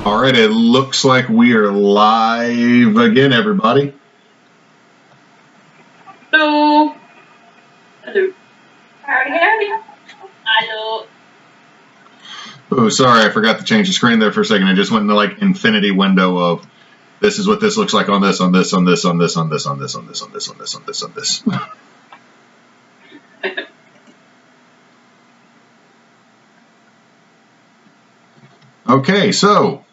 Alright, it looks like we are live again, everybody. Hello. Hello. Howdy. Hello. Oh, sorry, I forgot to change the screen there for a second. I just went into like infinity window of this is what this looks like on this, on this, on this, on this, on this, on this, on this, on this, on this, on this, on this. Okay, so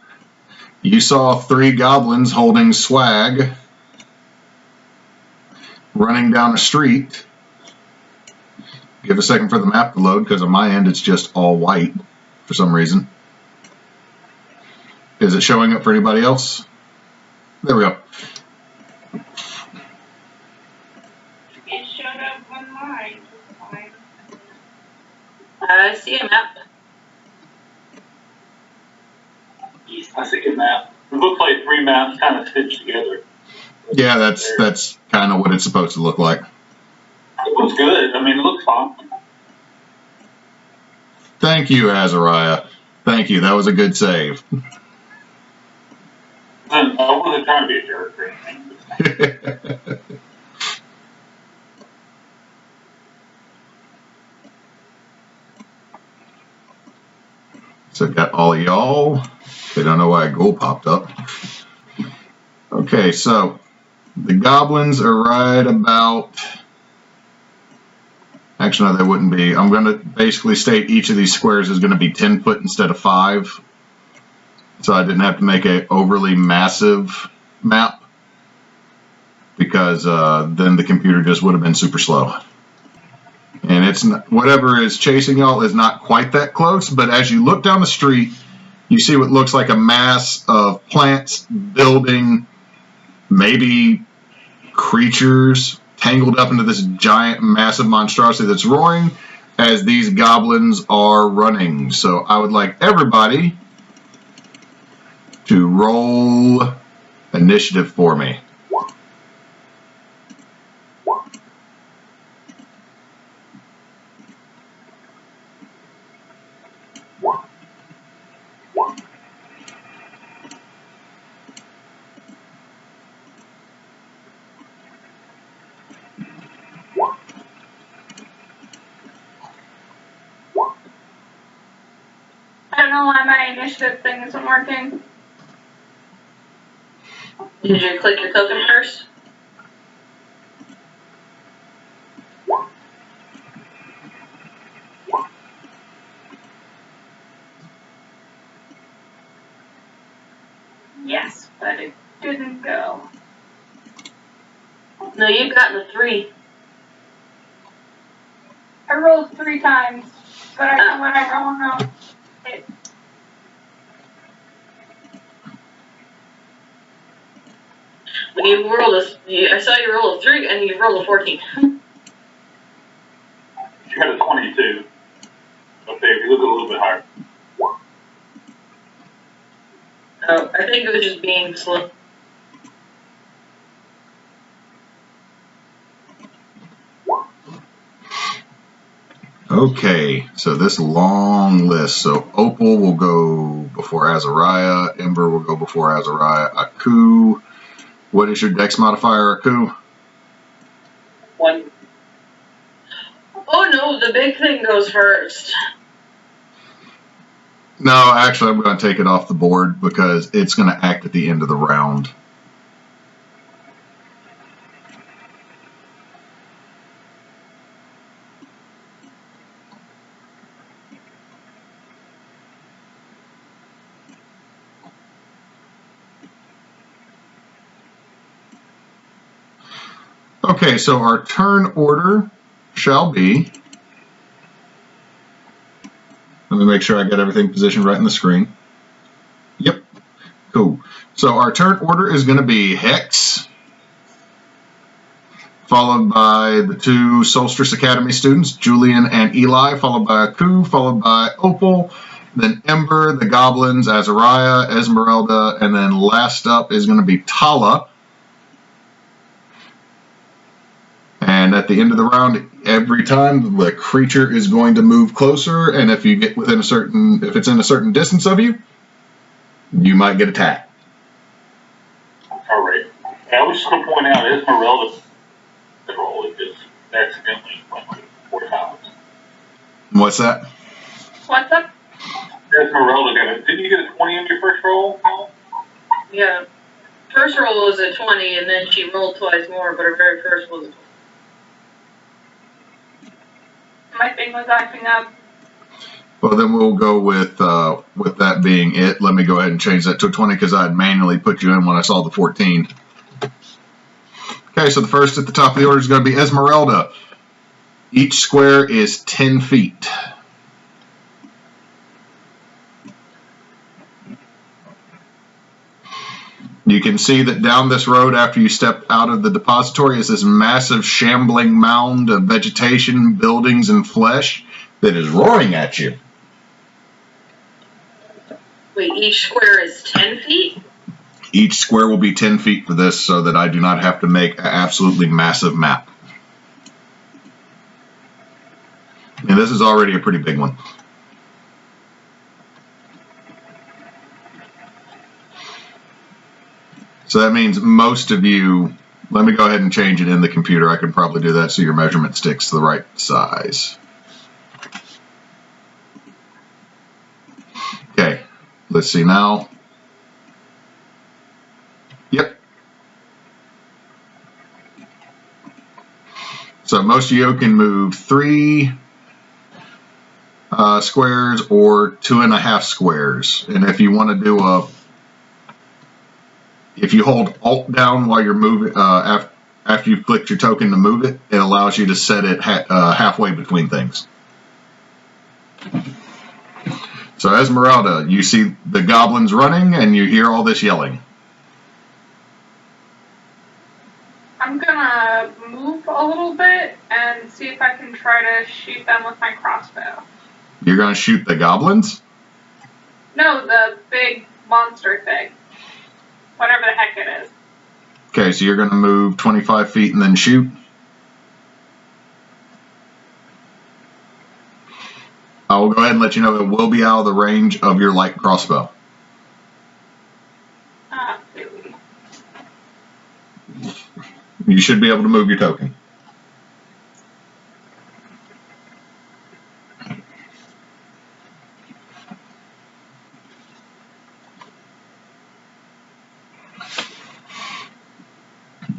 you saw 3 goblins holding swag running down a street. Give a second for the map to load because on my end it's just all white for some reason. Is it showing up for anybody else? There we go. It showed up on mine. I see a map. Yes, I see a map. It looks like 3 maps kind of stitched together. Yeah, that's kind of what it's supposed to look like. It looks good. I mean, it looks fine. Thank you, Asariah. Thank you. That was a good save. I wasn't trying to be a jerk or anything. So got all of y'all. They don't know why a ghoul popped up. Okay, so the goblins are right about... Actually, no, they wouldn't be. I'm going to basically state each of these squares is going to be 10 foot instead of 5. So I didn't have to make an overly massive map because then the computer just would have been super slow. And it's not, whatever is chasing y'all is not quite that close, but as you look down the street, you see what looks like a mass of plants, building, maybe creatures tangled up into this giant, massive monstrosity that's roaring as these goblins are running. So I would like everybody to roll initiative for me. I don't know why my initiative thing isn't working. Did you click your token first? Yes, but it didn't go. No, you've gotten a 3. I rolled 3 times, but when I roll out, it... When you rolled I saw you roll a 3 and you rolled a 14. You had a 22. Okay, if you look a little bit higher. Oh, I think it was just being slow. Okay, so this long list. So Opal will go before Asariah. Ember will go before Asariah. Aku. What is your dex modifier, Aku? 1. Oh no, the big thing goes first. No, actually, I'm going to take it off the board because it's going to act at the end of the round. Okay, so our turn order shall be... Let me make sure I got everything positioned right in the screen. Yep, cool. So our turn order is going to be Hex, followed by the 2 Solstice Academy students, Julian and Eli, followed by Aku, followed by Opal, then Ember, the goblins, Asariah, Esmeralda, and then last up is going to be Tala. And at the end of the round, every time the creature is going to move closer, and if you get within a certain, if it's in a certain distance of you, you might get attacked. Alright. I was just going to point out Esmeralda roll it just accidentally went like 4 times. What's that? What's up? Esmeralda didn't you get a 20 on your first roll? Yeah. First roll was a 20, and then she rolled twice more, but her very first was a 20. My thing was acting up. Well, then we'll go with that being it. Let me go ahead and change that to a 20 because I had manually put you in when I saw the 14. Okay, so the first at the top of the order is going to be Esmeralda. Each square is 10 feet. You can see that down this road after you step out of the depository is this massive shambling mound of vegetation, buildings, and flesh that is roaring at you. Wait, each square is 10 feet? Each square will be 10 feet for this so that I do not have to make an absolutely massive map. And this is already a pretty big one. So that means most of you, let me go ahead and change it in the computer. I can probably do that so your measurement sticks to the right size. Okay, let's see now. Yep. So most of you can move 3 squares or 2.5 squares. And if you want to do if you hold Alt down while you're moving, after you've clicked your token to move it, it allows you to set it halfway between things. So Esmeralda, you see the goblins running and you hear all this yelling. I'm gonna move a little bit and see if I can try to shoot them with my crossbow. You're going to shoot the goblins? No, the big monster thing. Whatever the heck it is. Okay, so you're going to move 25 feet and then shoot. I will go ahead and let you know it will be out of the range of your light crossbow. Really. You should be able to move your token.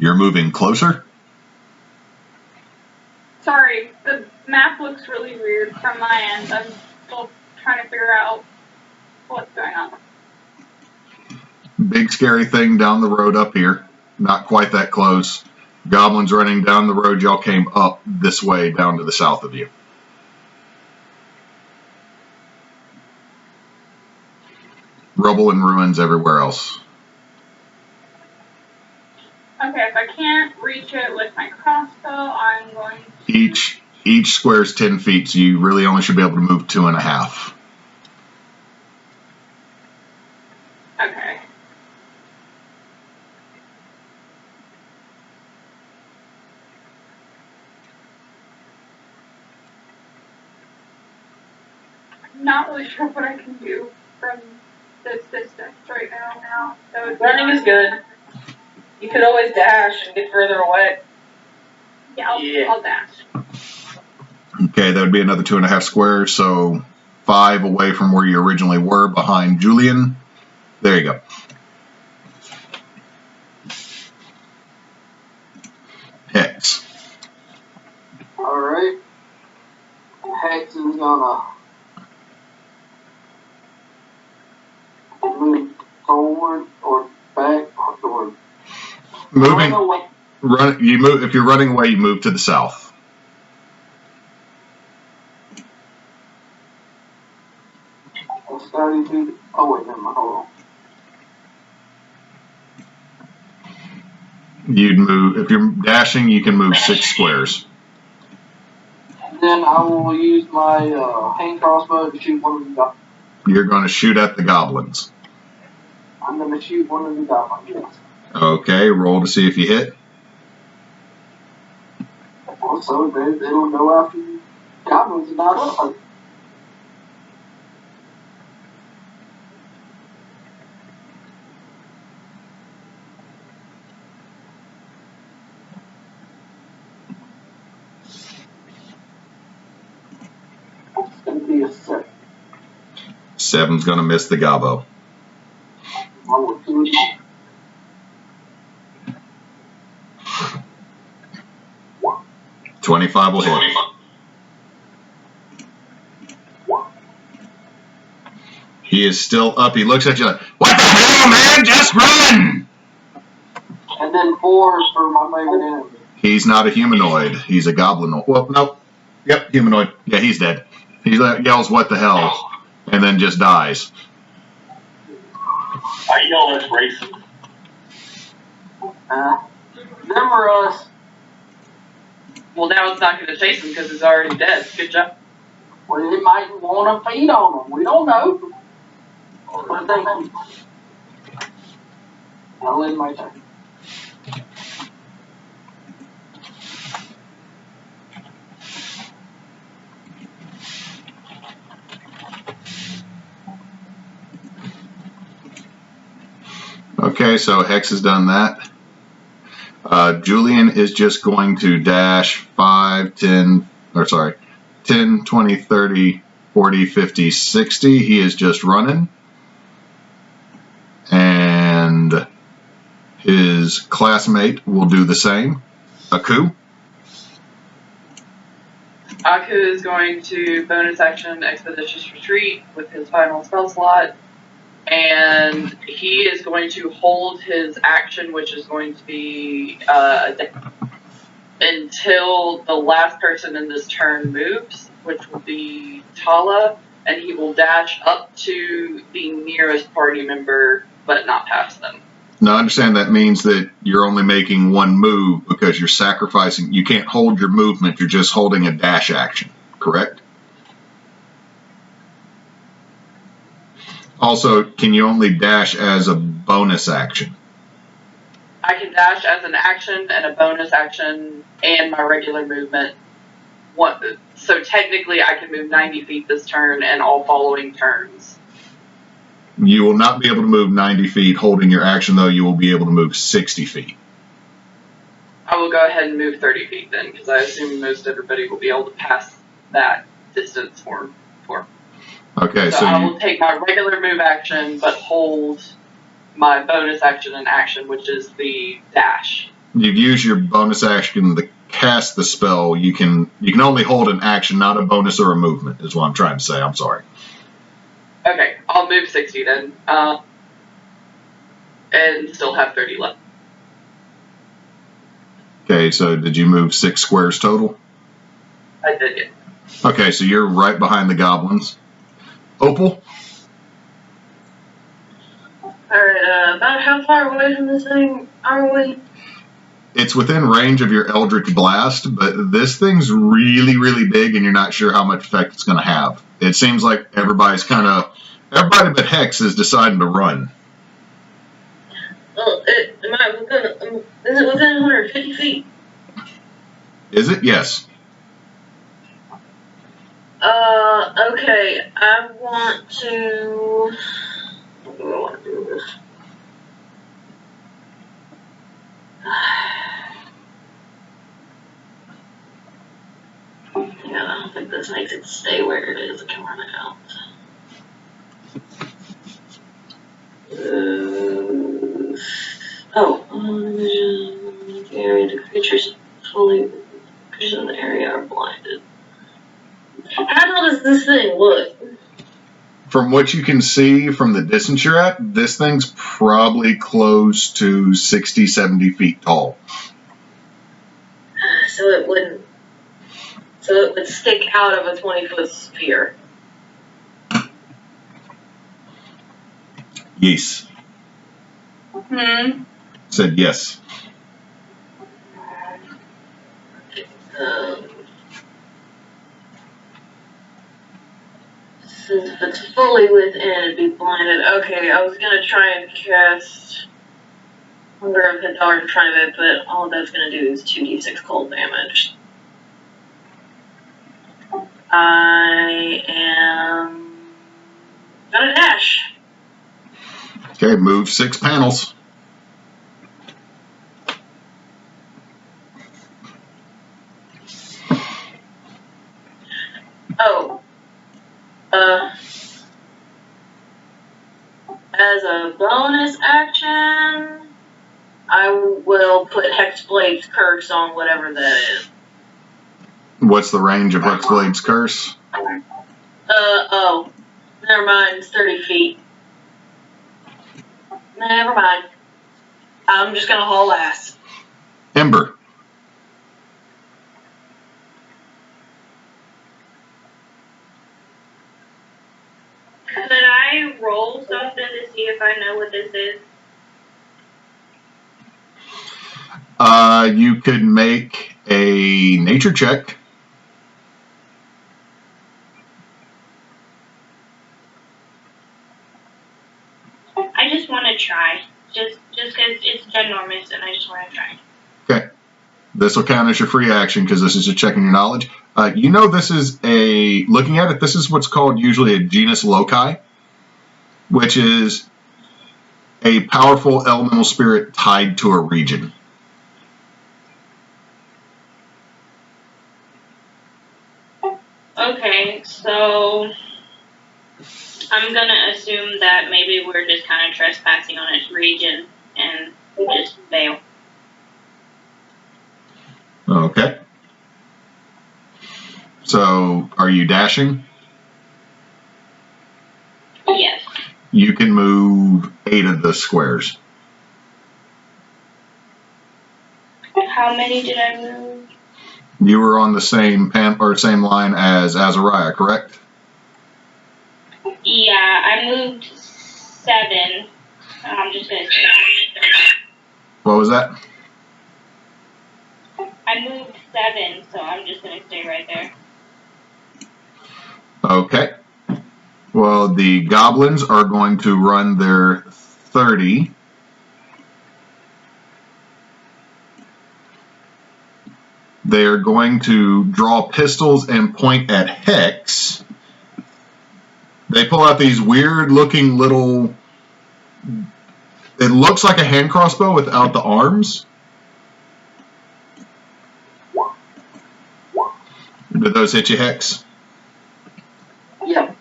You're moving closer? Sorry, the map looks really weird from my end. I'm still trying to figure out what's going on. Big scary thing down the road up here. Not quite that close. Goblins running down the road. Y'all came up this way down to the south of you. Rubble and ruins everywhere else. Okay, if I can't reach it with my crossbow, I'm going to... Each square is 10 feet, so you really only should be able to move 2.5. Okay. I'm not really sure what I can do from this distance right now. Running is good. You could always dash and get further away. Yeah, I'll dash. Okay, that would be another 2.5 squares, so 5 away from where you originally were behind Julian. There you go. Hex. Alright. Hex is gonna move forward or back or Moving. You move. If you're running away, you move to the south. That's 30 feet. Oh wait, never mind. Hold on. You'd move. If you're dashing, you can move 6 squares. Then I will use my hand crossbow to shoot one of the goblins. You're going to shoot at the goblins. I'm going to shoot one of the goblins, yes. Okay, roll to see if you hit. Also, they don't go after you. Goblins are not up. 7's going to miss the gobbo. I would do it. 25 will hit. He is still up. He looks at you like, what the hell, man? Just run! And then 4 is for my favorite enemy. He's not a humanoid. He's a goblin. Well, no. Yep, humanoid. Yeah, he's dead. He yells, what the hell? And then just dies. I yell that's racist. Them or us. Well, now it's not going to chase him because he's already dead. Good job. Well, it might want to feed on them. We don't know. But thank you. I'll end my turn. Okay, so Hex has done that. Julian is just going to dash 5, 10, 20, 30, 40, 50, 60. He is just running. And his classmate will do the same. Aku. Aku is going to bonus action Expeditious Retreat with his final spell slot. And he is going to hold his action, which is going to be until the last person in this turn moves, which will be Tala, and he will dash up to the nearest party member, but not past them. Now, I understand that means that you're only making one move because you're sacrificing. You can't hold your movement. You're just holding a dash action, correct? Also, can you only dash as a bonus action? I can dash as an action and a bonus action and my regular movement. So technically I can move 90 feet this turn and all following turns. You will not be able to move 90 feet holding your action, though. You will be able to move 60 feet. I will go ahead and move 30 feet then, because I assume most everybody will be able to pass that distance for. Okay, So I will take my regular move action, but hold my bonus action and action, which is the dash. You've used your bonus action to cast the spell. You can only hold an action, not a bonus or a movement, is what I'm trying to say. I'm sorry. Okay, I'll move 60 then, and still have 30 left. Okay, so did you move 6 squares total? I did, yeah. Okay, so you're right behind the goblins. Opal? Alright, about how far away from this thing are we? It's within range of your Eldritch Blast, but this thing's really, really big, and you're not sure how much effect it's going to have. It seems like everybody but Hex is deciding to run. Well, is it within 150 feet? Is it? Yes. Okay, I want to... How do I want to do this? Yeah, I don't think this makes it stay where it is. It can run it out. The area the creatures in the area are blinded. How tall does this thing look? From what you can see from the distance you're at, this thing's probably close to 60, 70 feet tall. So it would stick out of a 20-foot sphere. Yes. Said yes. Since if it's fully within, it'd be blinded. Okay, I was gonna try and cast Hunger of the Dark in front of it, but all that's gonna do is 2d6 cold damage. I am gonna dash. Okay, move 6 panels. Oh. as a bonus action, I will put Hexblade's curse on whatever that is. What's the range of Hexblade's curse? Oh. Never mind, it's 30 feet. Never mind. I'm just gonna haul ass. Ember. Could I roll something to see if I know what this is? You could make a nature check. I just want to try. Just because it's ginormous and I just want to try. Okay. This will count as your free action because this is just checking your knowledge. You know this is looking at it, this is what's called usually a genus loci, which is a powerful elemental spirit tied to a region. Okay, so I'm gonna assume that maybe we're just kind of trespassing on its region and just bail. Okay. So, are you dashing? Yes. You can move 8 of the squares. How many did I move? You were on the same same line as Asariah, correct? Yeah, I moved 7. I'm just gonna stay. What was that? I moved 7, so I'm just gonna stay right there. Okay. Well, the goblins are going to run their 30. They're going to draw pistols and point at Hex. They pull out these weird looking little... It looks like a hand crossbow without the arms. Did those hit you, Hex? Yep.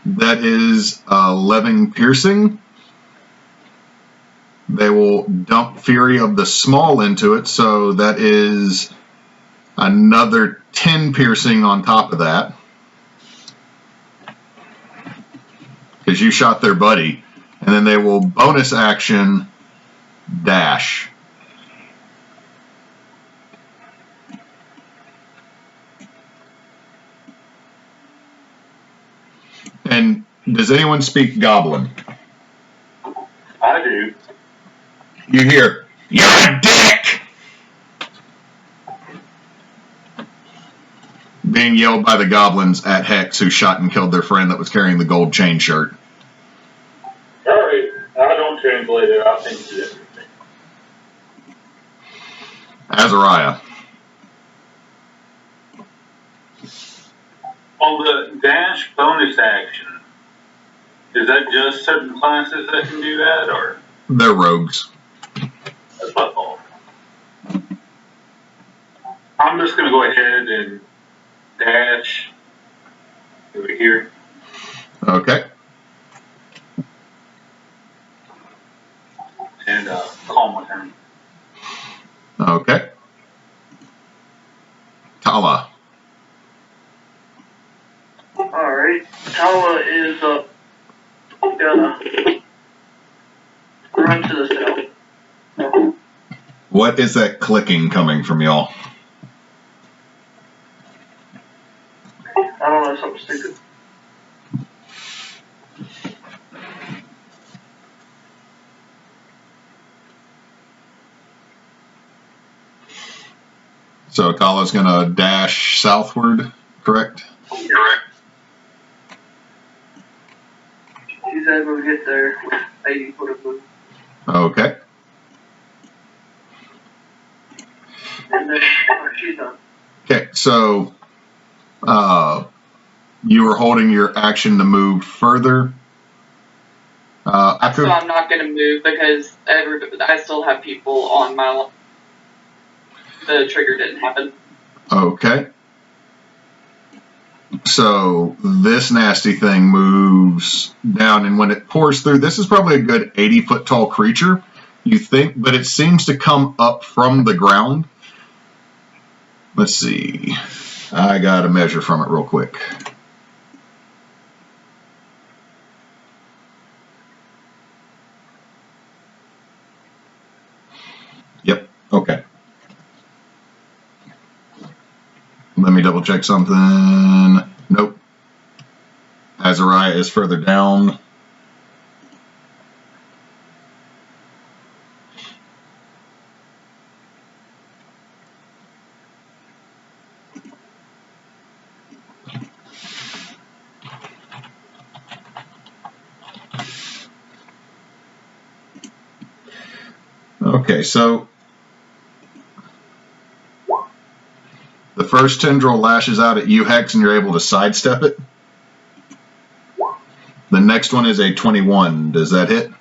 That is 11 piercing. They will dump Fury of the Small into it, so that is another 10 piercing on top of that. Because you shot their buddy. And then they will bonus action dash. And does anyone speak Goblin? I do. You hear, "You're a dick!" being yelled by the goblins at Hex, who shot and killed their friend that was carrying the gold chain shirt. Alright, I don't translate it, I think it's everything. Asariah. On the dash bonus action, is that just certain classes that can do that, or? They're rogues. That's my fault. I'm just gonna go ahead and dash over here. Okay. And call my turn. Okay. Tala. Alright. Tala is gonna run to the cell. What is that clicking coming from y'all? I don't know, something stupid. So Tala's gonna dash southward, correct? Correct. She's able to get there with 80 foot of move. Okay. And then she's done. Okay, so you were holding your action to move further. So I'm not going to move because I still have people on my line. The trigger didn't happen. Okay. So this nasty thing moves down, and when it pours through, this is probably a good 80-foot tall creature, you think, but it seems to come up from the ground. Let's see. I got a measure from it real quick. Yep, okay. Let me double check something. Nope. Asariah is further down. Okay, so the first tendril lashes out at you, Hex, and you're able to sidestep it. The next one is a 21. Does that hit?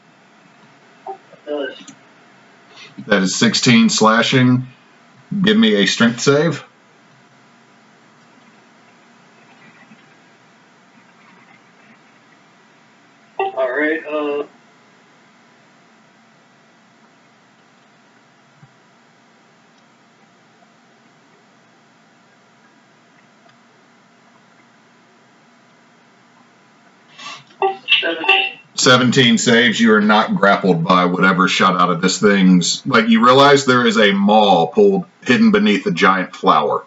That is 16 slashing. Give me a strength save. Alright, seven. 17 saves. You are not grappled by whatever shot out of this thing's. Like, you realize there is a maw pulled hidden beneath a giant flower.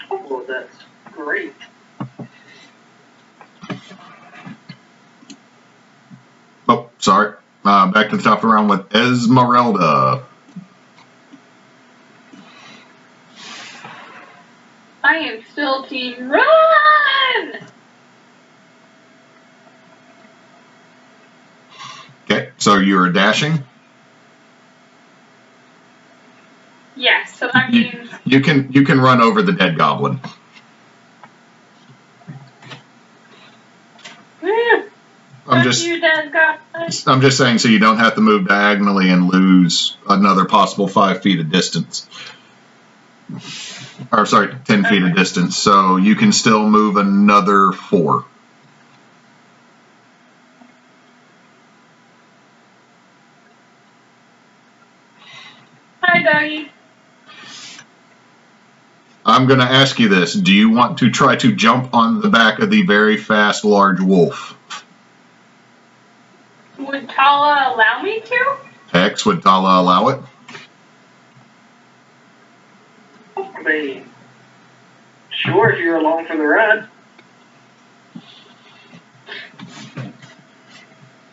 Well, that's great. Oh, sorry. Back to the top of the round with Esmeralda. I am still team run! Okay, so you're dashing. Yes, so that means You can run over the dead goblin. I'm just saying so you don't have to move diagonally and lose another possible 5 feet of distance. Or sorry, 10 feet of distance. So you can still move another 4. Hi, doggy. I'm going to ask you this. Do you want to try to jump on the back of the very fast large wolf? Would Tala allow me to? Hex, would Tala allow it? I mean, sure, if you're along for the ride.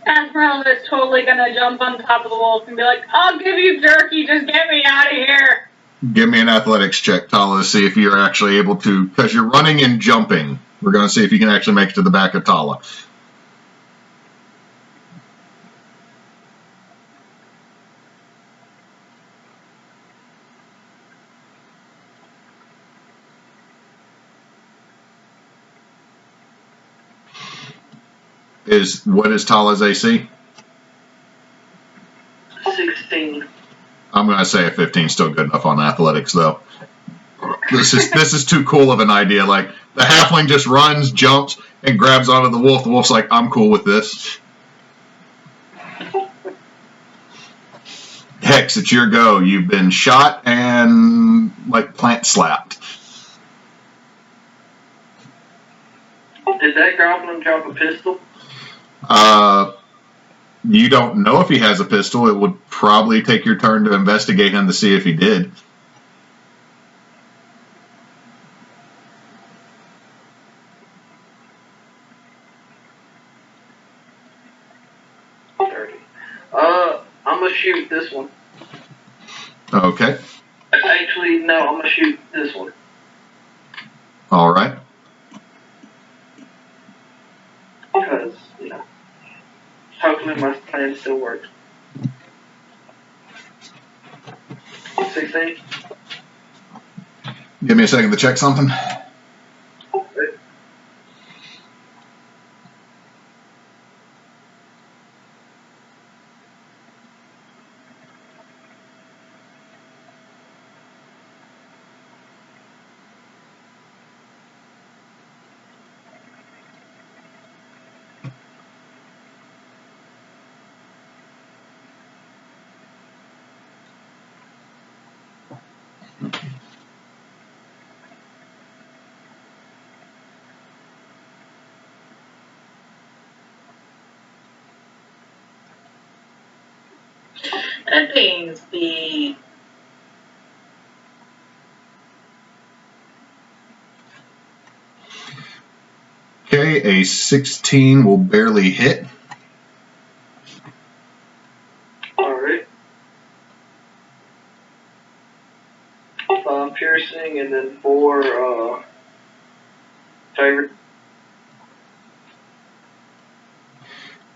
Esmeralda is totally gonna jump on top of the wolf and be like, I'll give you jerky, just get me out of here. Give me an athletics check, Tala, to see if you're actually able to, because you're running and jumping. We're going to see if you can actually make it to the back of Tala. What is Tala's AC? 16. I'm going to say a 15 is still good enough on athletics, though. This is too cool of an idea. Like, the halfling just runs, jumps, and grabs onto the wolf. The wolf's like, I'm cool with this. Hex, it's your go. You've been shot and, like, plant slapped. Did that goblin drop a pistol? You don't know if he has a pistol. It would probably take your turn to investigate him to see if he did. I'm gonna shoot this one. Okay. Actually, no, I'm gonna shoot this one. All right. Because, you know, hopefully my plan still works. 16. Give me a second to check something. Zipping speed. Okay, a 16 will barely hit. Alright. Piercing and then 4 favorite.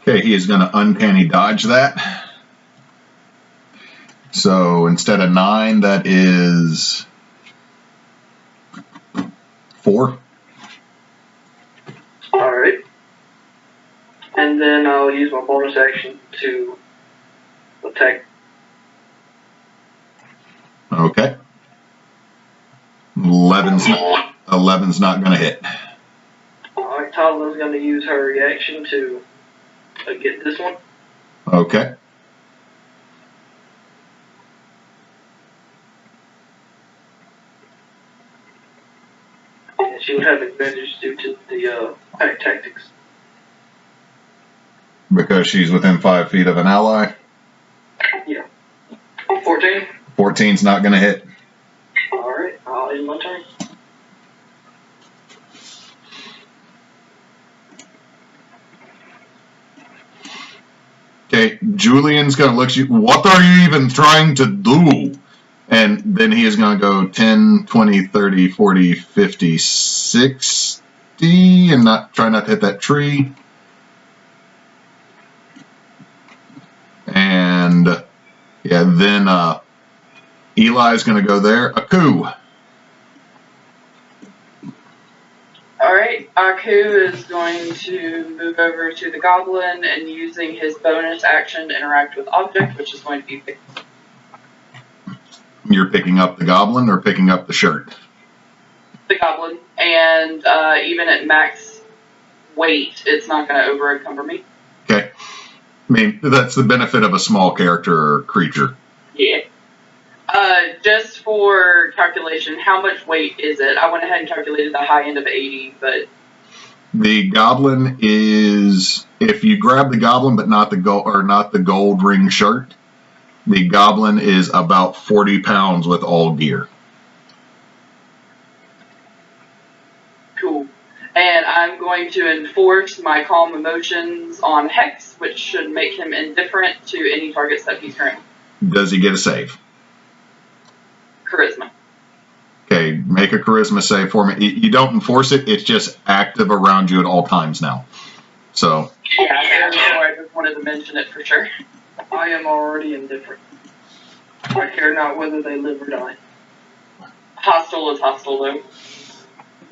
Okay, he is going to uncanny dodge that. So instead of 9, that is 4. Alright. And then I'll use my bonus action to attack. Okay. 11's not going to hit. Alright, Talia's going to use her reaction to get this one. Okay. And she would have advantage due to the pack tactics. Because she's within 5 feet of an ally. Yeah. 14. 14's not going to hit. Alright, I'll end my turn. Okay, Julian's going to look at you. What are you even trying to do? And then he is going to go 10, 20, 30, 40, 50, 60, and try not to hit that tree. And yeah, then Eli's going to go there. Aku. Alright, Aku is going to move over to the goblin and using his bonus action to interact with object, which is going to be You're picking up the goblin or picking up the shirt? the goblin. And even at max weight, it's not going to over encumber me. Okay. I mean, that's the benefit of a small character or creature. Yeah. Just for calculation, how much weight is it? I went ahead and calculated the high end of 80, but The goblin is, if you grab the goblin but not the gold ring shirt, the goblin is about 40 pounds with all gear. cool. And I'm going to enforce my calm emotions on Hex, which should make him indifferent to any targets that he's currently. Does he get a save? Charisma. Okay, make a charisma save for me. You don't enforce it, it's just active around you at all times now. So. Yeah, I just wanted to mention it for sure. I am already indifferent. I care not whether they live or die. Hostile is hostile, though,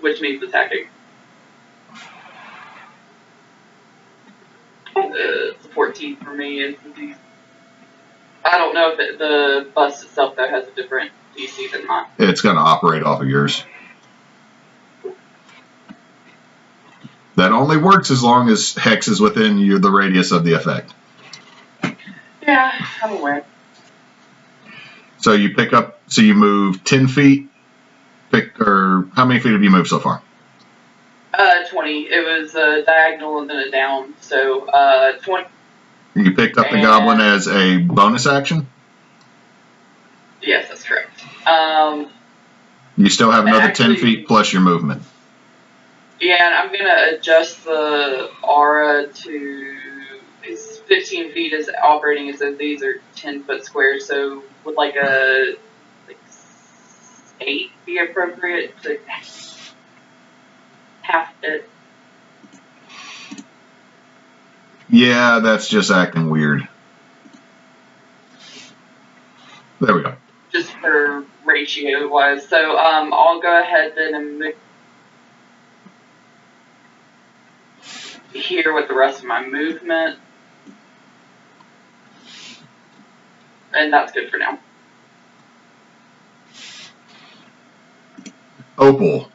which means attacking. It's 14 for me. I don't know if the bust itself, though, has a different DC than mine. It's going to operate off of yours. That only works as long as Hex is within the radius of the effect. Yeah, I'm aware. So you you move 10 feet. How many feet have you moved so far? 20. It was a diagonal and then a down, so 20. You picked up the goblin as a bonus action? Yes, that's correct. You still have another 10 feet plus your movement. Yeah, and I'm gonna adjust the aura to 15 feet is operating as if these are 10-foot squares, so would like 8 be appropriate to half it? Yeah, that's just acting weird. There we go. Just for ratio wise. So I'll go ahead then and move here with the rest of my movement. And that's good for now. Opal.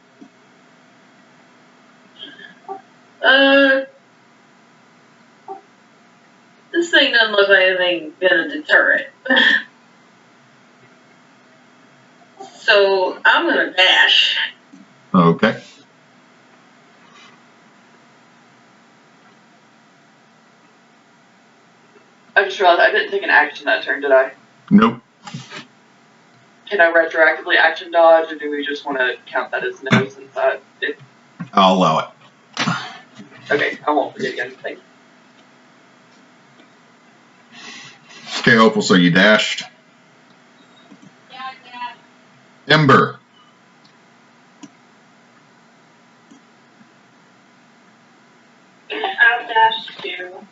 This thing doesn't look like anything gonna deter it. So I'm gonna dash. Okay. I just realized I didn't take an action that turn, did I? Nope. Can I retroactively action dodge, or do we just want to count that as no since it? I'll allow it. Okay, I won't forget again. Thank you. Okay, Opal, so you dashed. Yeah, yeah. Ember. I'll dash too.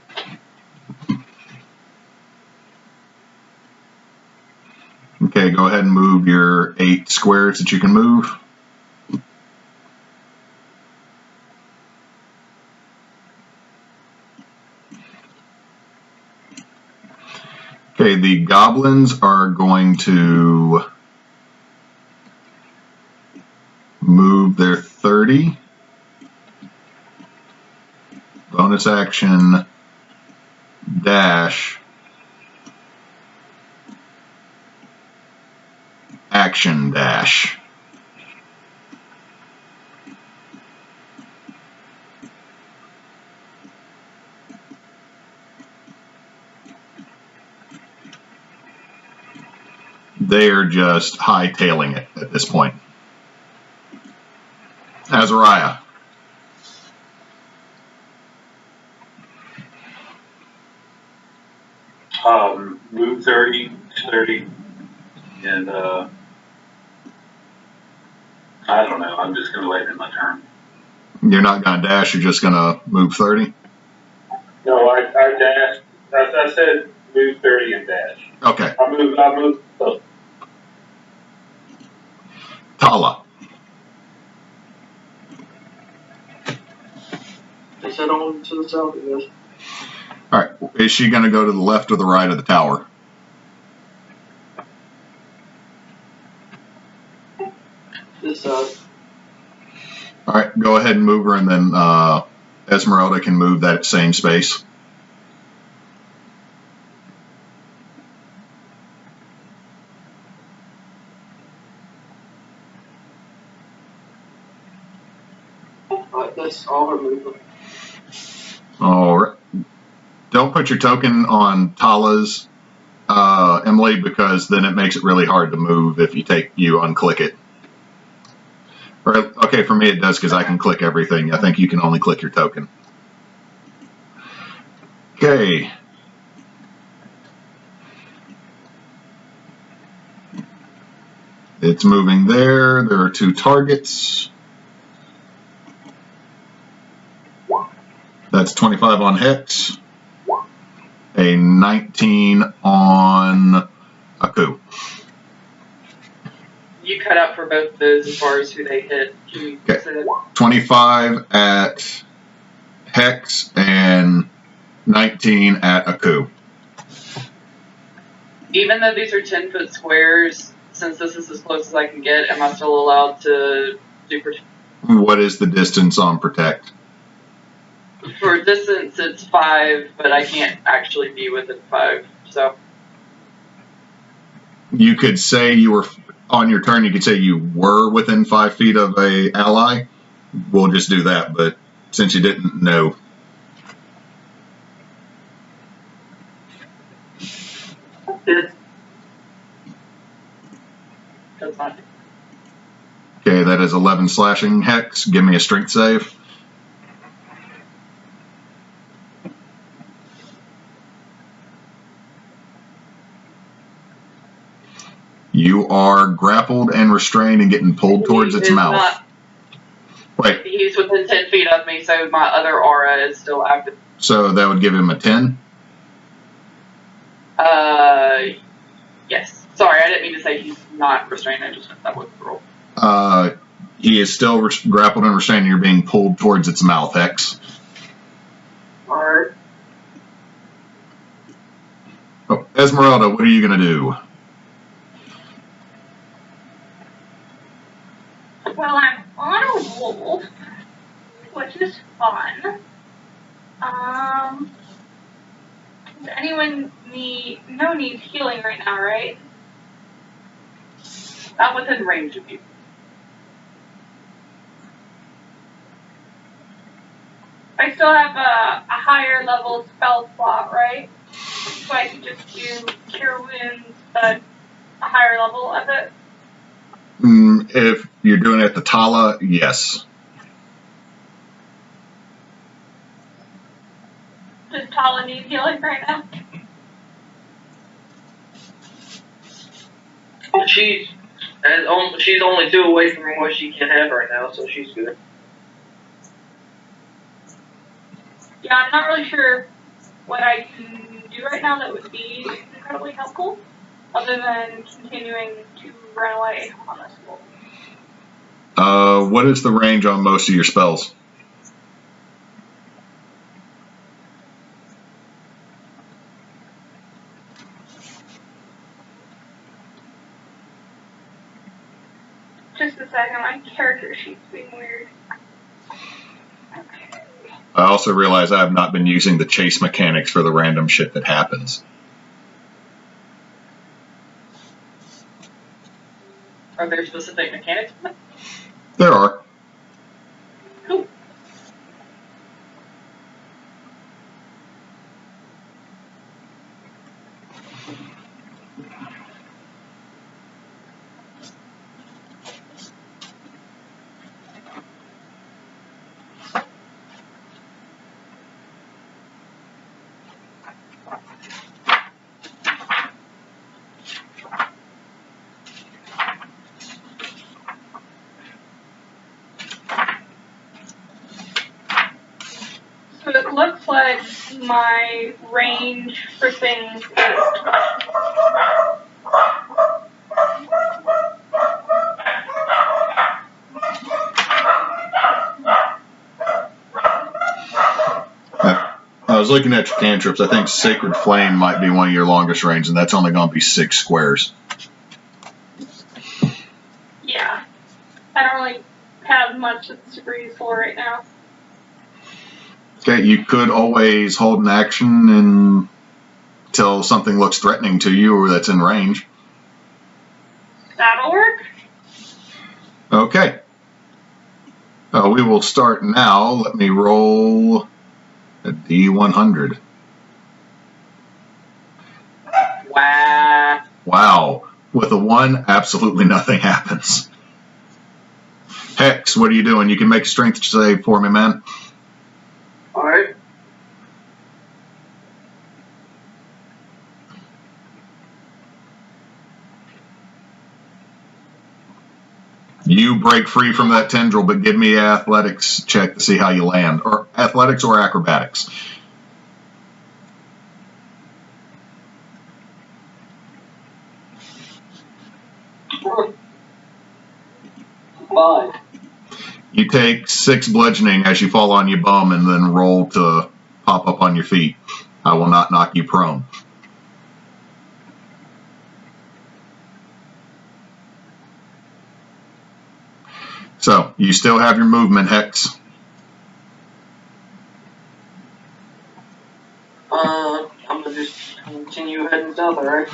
Okay, go ahead and move your 8 squares that you can move. Okay, the goblins are going to move their 30. Bonus action, dash, action dash. They are just hightailing it at this point. Asariah. Move 30, and I don't know. I'm just gonna wait in my turn. You're not going to dash, you're just going to move 30? No, I dashed. I said move 30 and dash. Okay. I moved. Oh, Tala. Is that on to the south? Yes. Alright, is she going to go to the left or the right of the tower? This side. Alright, go ahead and move her, and then Esmeralda can move that same space. Alright, that's all her movement. Alright. Don't put your token on Tala's, Emily, because then it makes it really hard to move if you unclick it. Or, okay, for me it does because I can click everything. I think you can only click your token. Okay. It's moving there. There are 2 targets. That's 25 on Hex. A 19 on Aku. You cut out for both of those as far as who they hit. Can you Okay. say that? 25 at Hex and 19 at Aku. Even though these are 10-foot squares, since this is as close as I can get, am I still allowed to do protect? What is the distance on Protect? For distance, it's 5, but I can't actually be within 5. So You could say you were, on your turn, you could say you were within 5 feet of a ally. We'll just do that, but since you didn't know. that's not. Okay, that is 11 slashing Hex. Give me a strength save. You are grappled and restrained and getting pulled towards its mouth. Wait. He's within 10 feet of me, so my other aura is still active. So that would give him a 10? Yes. Sorry, I didn't mean to say he's not restrained. I just meant that was the roll. He is still grappled and restrained. You're being pulled towards its mouth, Hex. Alright. Oh, Esmeralda, what are you going to do? Well, I'm on a wolf, which is fun. Does anyone needs healing right now, right? Not within range of you. I still have a higher level spell slot, right? So I can just do Cure Wounds, a higher level of it? If you're doing it at the Tala, yes. Does Tala need healing right now? She's only 2 away from what she can have right now, so she's good. Yeah, I'm not really sure what I can do right now that would be incredibly helpful, other than continuing to run away on this wolf. What is the range on most of your spells? Just a second, my character sheet's being weird. Okay. I also realize I have not been using the chase mechanics for the random shit that happens. Are there specific mechanics for that? There are. Cool. So it looks like my range for things is 20. I was looking at your cantrips. I think Sacred Flame might be one of your longest range, and that's only going to be 6 squares. Yeah. I don't really have much that's super useful right now. Okay, you could always hold an action until something looks threatening to you or that's in range. That'll work. Okay. We will start now. Let me roll a D100. Wow. Wow. With a 1, absolutely nothing happens. Hex, what are you doing? You can make a strength save for me, man. Alright. You break free from that tendril, but give me an athletics check to see how you land. Or athletics or acrobatics. Five. You take 6 bludgeoning as you fall on your bum and then roll to pop up on your feet. I will not knock you prone. So, you still have your movement, Hex. I'm gonna just continue heading south, alright?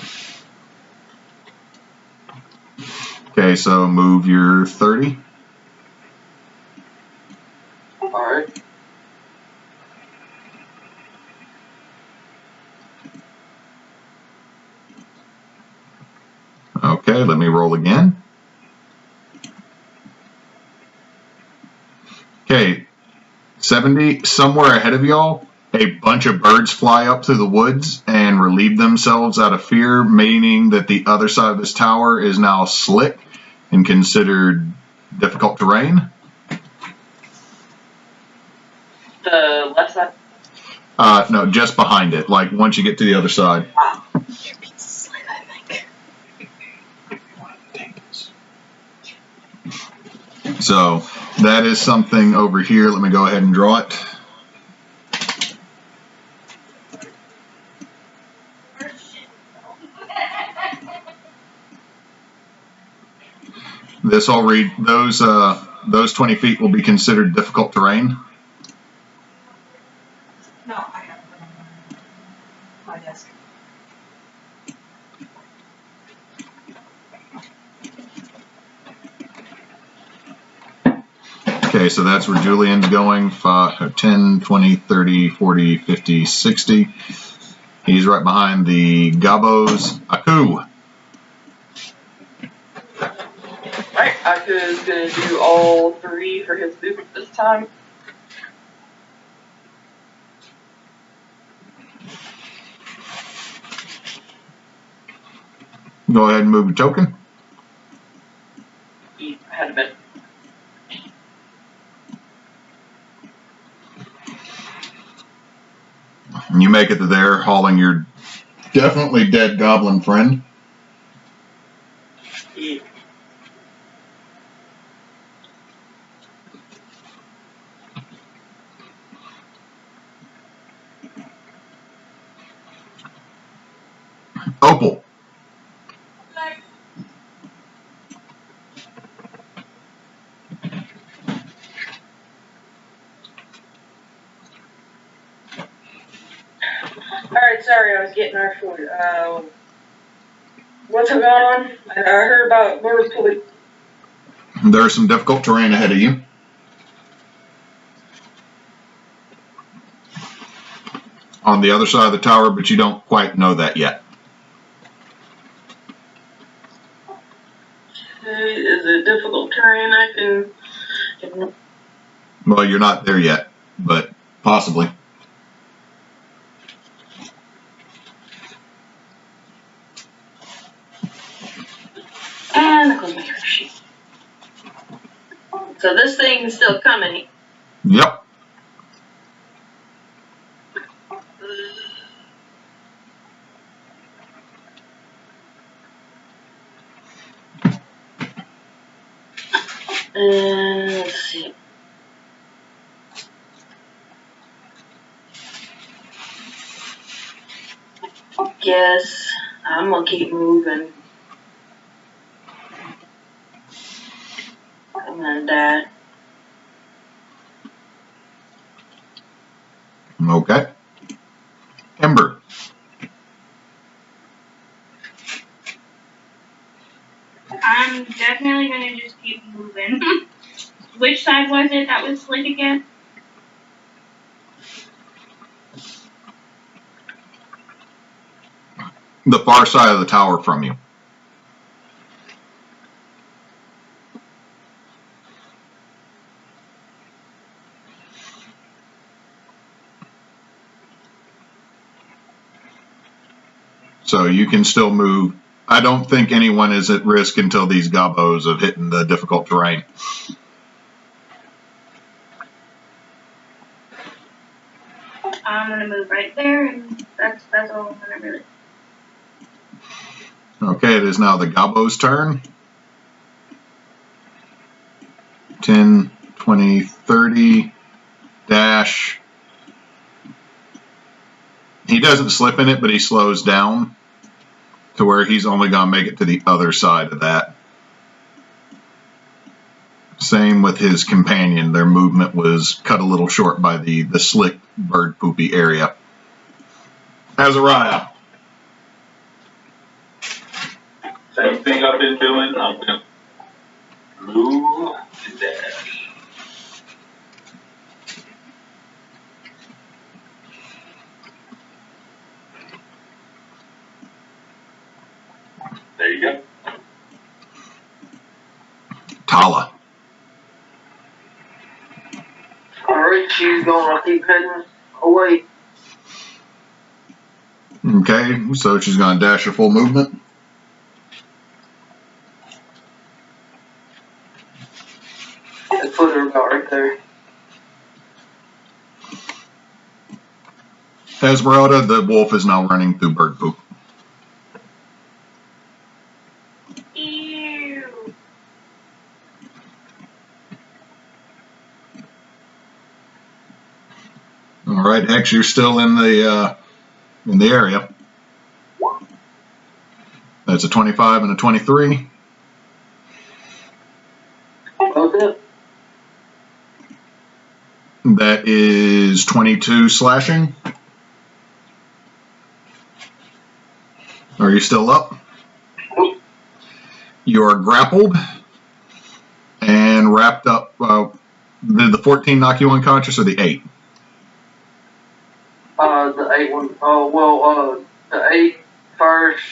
Okay, so move your 30. Alright. Okay, let me roll again. Okay, 70, somewhere ahead of y'all, a bunch of birds fly up through the woods and relieve themselves out of fear, meaning that the other side of this tower is now slick and considered difficult terrain. The left side? No, just behind it, like once you get to the other side. So that is something over here. Let me go ahead and draw it. This I'll read. Those 20 feet will be considered difficult terrain. No, I have my desk. Okay, so that's where Julian's going. 5, 10, 20, 30, 40, 50, 60. He's right behind the Gabos. Aku. Aku's gonna do all 3 for his movement this time. Go ahead and move your token. He had a bit. You make it to there, hauling your definitely dead goblin friend. Yeah. Opal. Alright, sorry, I was getting our food. What's going on? I heard about border police. There's some difficult terrain ahead of you. On the other side of the tower, but you don't quite know that yet. Is it difficult terrain I can... Well, you're not there yet, but possibly. And that goes my character sheet. So this thing's still coming. Yep. Let's see. Guess I'm gonna keep moving. I'm gonna die. Okay. Ember. I'm definitely gonna just keep moving. Which side was it that was slick again? The far side of the tower from you. So you can still move. I don't think anyone is at risk until these gobos of hitting the difficult terrain. I'm gonna move right there, and that's all I'm gonna really. Okay, it is now the gobos' turn. 10, 20, 30, dash. He doesn't slip in it, but he slows down to where he's only going to make it to the other side of that. Same with his companion. Their movement was cut a little short by the slick bird poopy area. Asariah. Same thing I've been doing. I'm going to move to dash. There you go. Tala. Alright, she's gonna keep heading away. Okay, so she's going to dash her full movement. I put her about right there. Esmeralda, the wolf is now running through bird poop. Ew. All right, Hex, you're still in the area. That's a 25 and a 23. Okay. That is 22 slashing. Are you still up? You are grappled and wrapped up. Did the 14 knock you unconscious or the 8? The 8 one. Oh, well, the 8 first,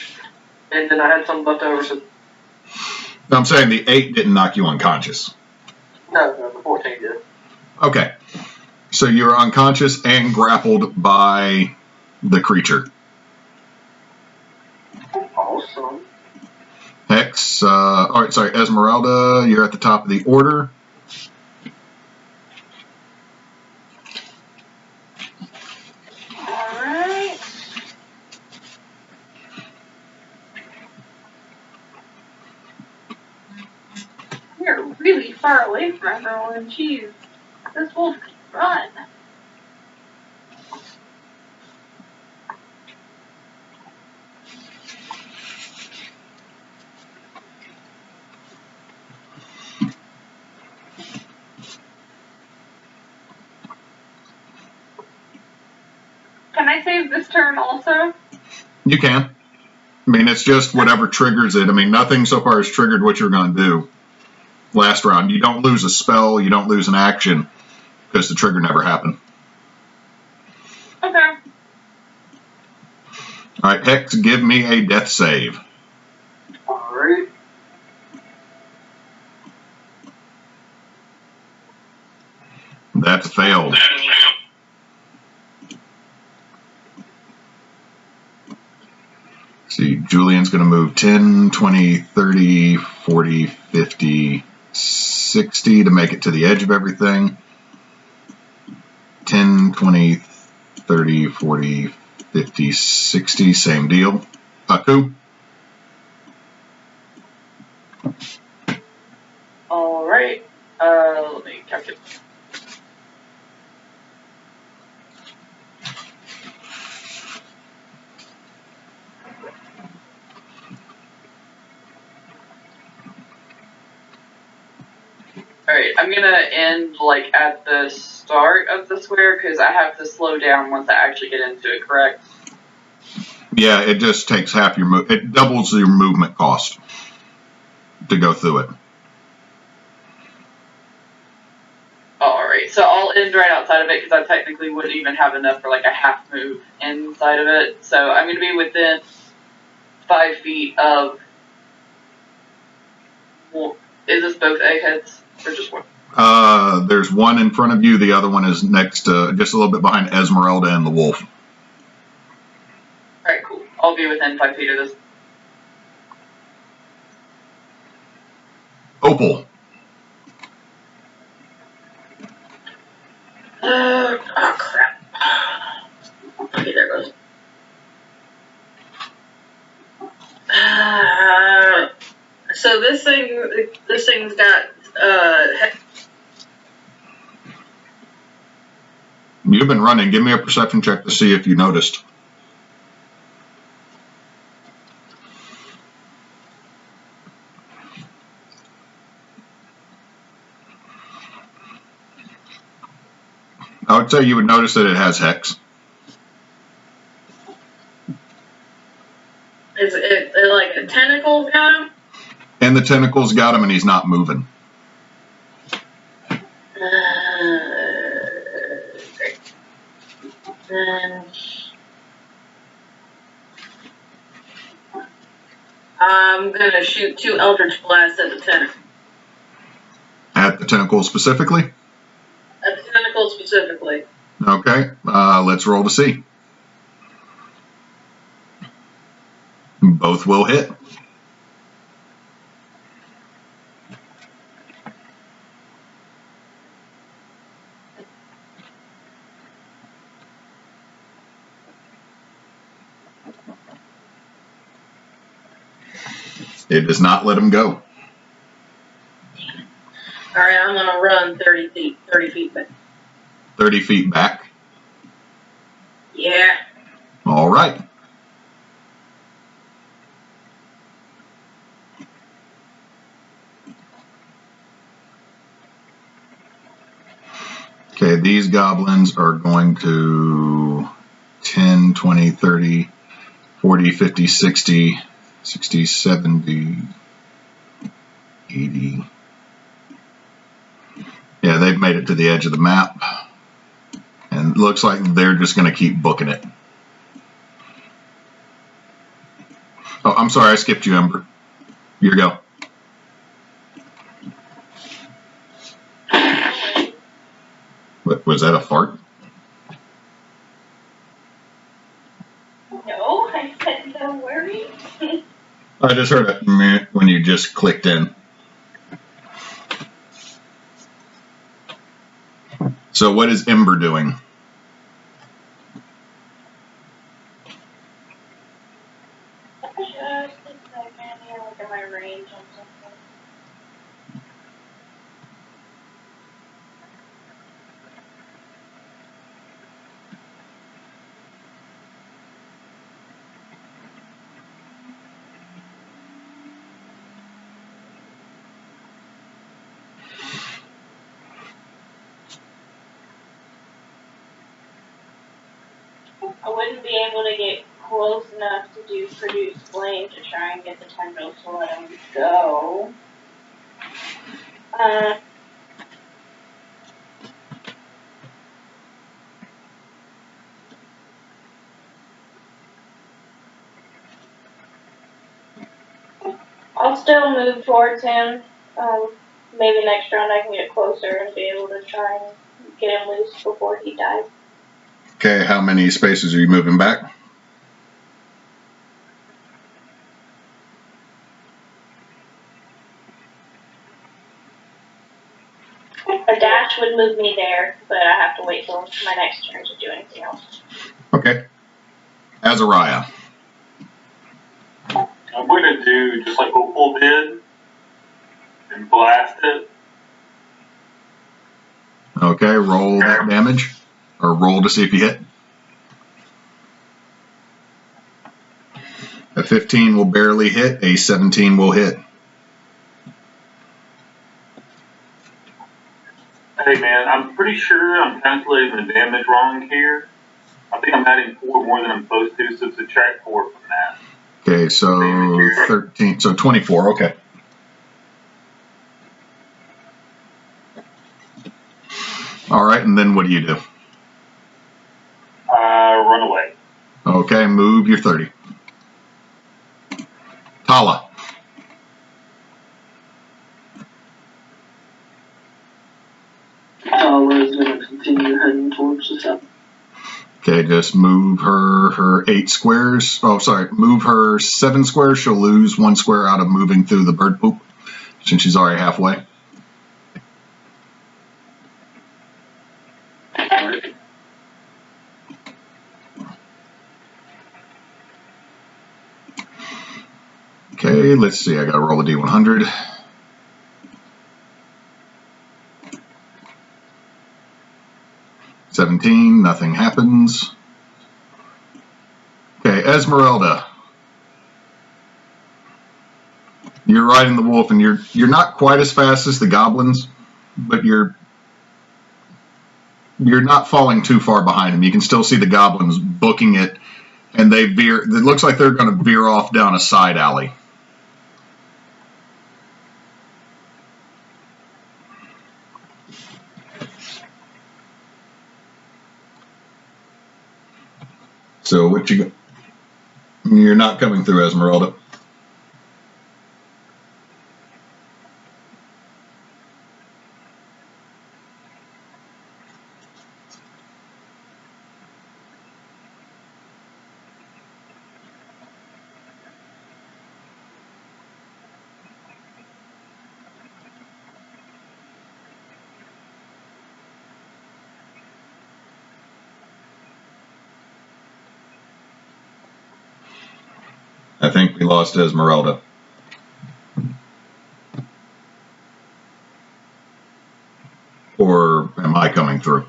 and then I had some left over, so. I'm saying the 8 didn't knock you unconscious. No, the 14 did. Okay. So you're unconscious and grappled by the creature. Awesome. Hex, alright, sorry, Esmeralda, you're at the top of the order. Alright. We're really far away from everyone. Jeez. This wolf can run. Can I save this turn also? You can. I mean, it's just whatever triggers it. I mean, nothing so far has triggered what you're going to do last round. You don't lose a spell, you don't lose an action, because the trigger never happened. Okay. Alright, Hex, give me a death save. Alright. That's failed. See, Julian's going to move 10, 20, 30, 40, 50, 60 to make it to the edge of everything. 10, 20, 30, 40, 50, 60, same deal. Aku? Alright. Let me calculate. Alright, I'm gonna end like at the start of the square because I have to slow down once I actually get into it, correct? Yeah, it just takes half your move. It doubles your movement cost to go through it. Alright, so I'll end right outside of it because I technically wouldn't even have enough for like a half move inside of it. So I'm gonna be within 5 feet of. Well, is this both eggheads or just one? There's one in front of you. The other one is next, just a little bit behind Esmeralda and the wolf. Alright, cool. I'll be within 5 feet of this. Opal. Oh crap. Okay, there it goes. So this thing's got You've been running. Give me a perception check to see if you noticed. I would say you would notice that it has hex. is it like a tentacles got him? And the tentacles got him and he's not moving. Great. Then I'm gonna shoot 2 Eldritch Blasts at the tentacle. At the tentacle specifically? At the tentacle specifically. Okay, let's roll to see. Both will hit. It does not let him go. Alright, I'm gonna run 30 feet back. 30 feet back. Yeah. All right. Okay, these goblins are going to 10, 20, 30, 40, 50, 60, 60, 70, 80. Yeah, they've made it to the edge of the map. And it looks like they're just going to keep booking it. Oh, I'm sorry, I skipped you, Ember. Here you go. What, was that a fart? No, I said no worries. I just heard a meh when you just clicked in. So what is Ember doing? Just a second, yeah, look at my range on something. I wouldn't be able to get close enough to do produce flame to try and get the tendrils to let them go. I'll still move towards him. Maybe next round I can get closer and be able to try and get him loose before he dies. Okay, how many spaces are you moving back? A dash would move me there, but I have to wait till my next turn to do anything else. Okay. Asariah. I'm going to do just like Opal did and blast it. Okay, roll that damage. Or roll to see if you hit. A 15 will barely hit. A 17 will hit. Hey man, I'm pretty sure I'm calculating the damage wrong here. I think I'm adding 4 more than I'm supposed to, so subtract 4 from that. Okay, so 13, so 24, okay. All right, and then what do you do? Run away. Okay, move your 30. Tala. Tala is going to continue heading towards the south. Okay, just move her 8 squares. Oh, sorry, move her 7 squares. She'll lose 1 square out of moving through the bird poop since she's already halfway. Okay, let's see. I gotta roll a D100. $17, nothing happens. Okay, Esmeralda. You're riding the wolf, and you're not quite as fast as the goblins, but you're not falling too far behind them. You can still see the goblins booking it, and they veer. It looks like they're going to veer off down a side alley. So what you? You're not coming through, Esmeralda. I think we lost Esmeralda. Or am I coming through?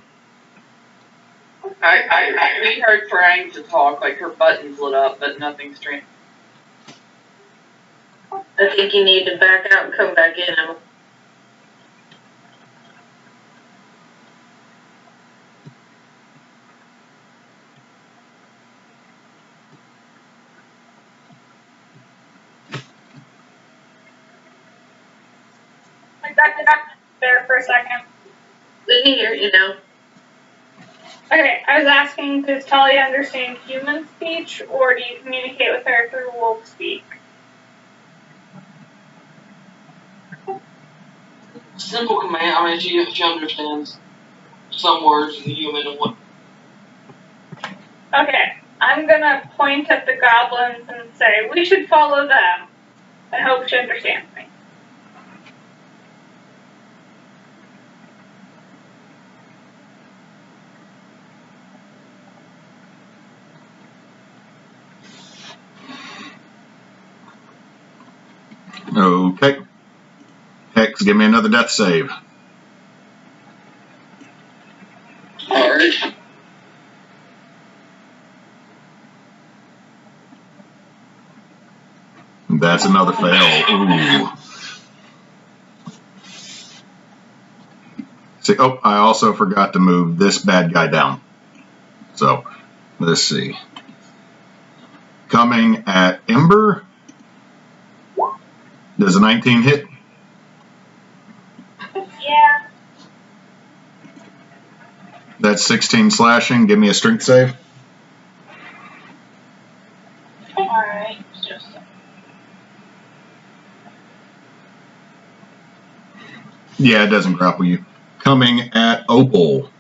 We heard trying to talk, like her buttons lit up, but nothing strange. I think you need to back out and come back in. Like that there for a second. We can hear you now. Okay, I was asking, does Talia understand human speech, or do you communicate with her through wolf speak? Simple command. I mean, she understands. some words in human and what. Okay, I'm gonna point at the goblins and say, we should follow them. I hope she understands me. Okay. Hex, give me another death save. Alright. That's another fail. Ooh. See, oh, I also forgot to move this bad guy down. So, let's see. Coming at Ember. Does a 19 hit? Yeah. That's 16 slashing. Give me a strength save. Alright, just Yeah, it doesn't grapple you. Coming at Opal.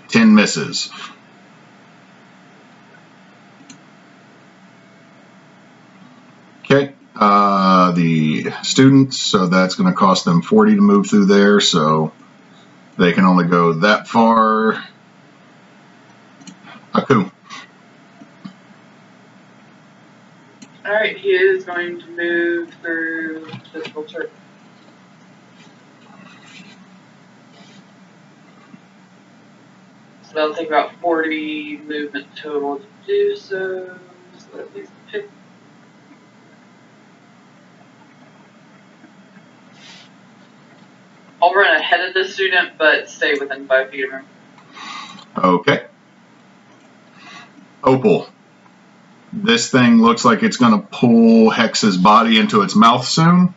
10 misses. Okay. The students, so that's going to cost them 40 to move through there, so they can only go that far. Aku. Alright, he is going to move through physical turn. So that'll take about 40 movement total to do so. So that leaves 50. I'll run ahead of the student, but stay within 5 feet of him. Okay. Opal. This thing looks like it's going to pull Hex's body into its mouth soon.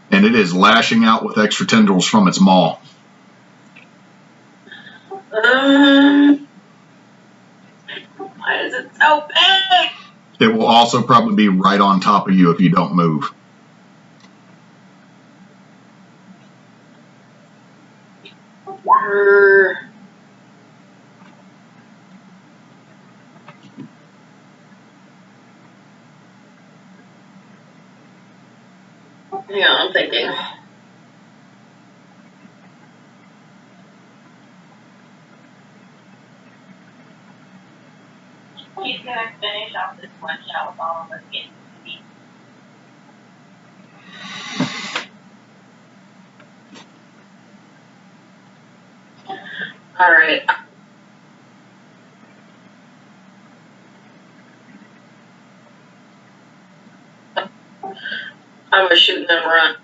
And it is lashing out with extra tendrils from its maw. Why is it so big? It will also probably be right on top of you if you don't move. Yeah, I'm thinking. he's gonna finish off this one shot with all of us getting to be. Alright. I'm gonna shoot and then run.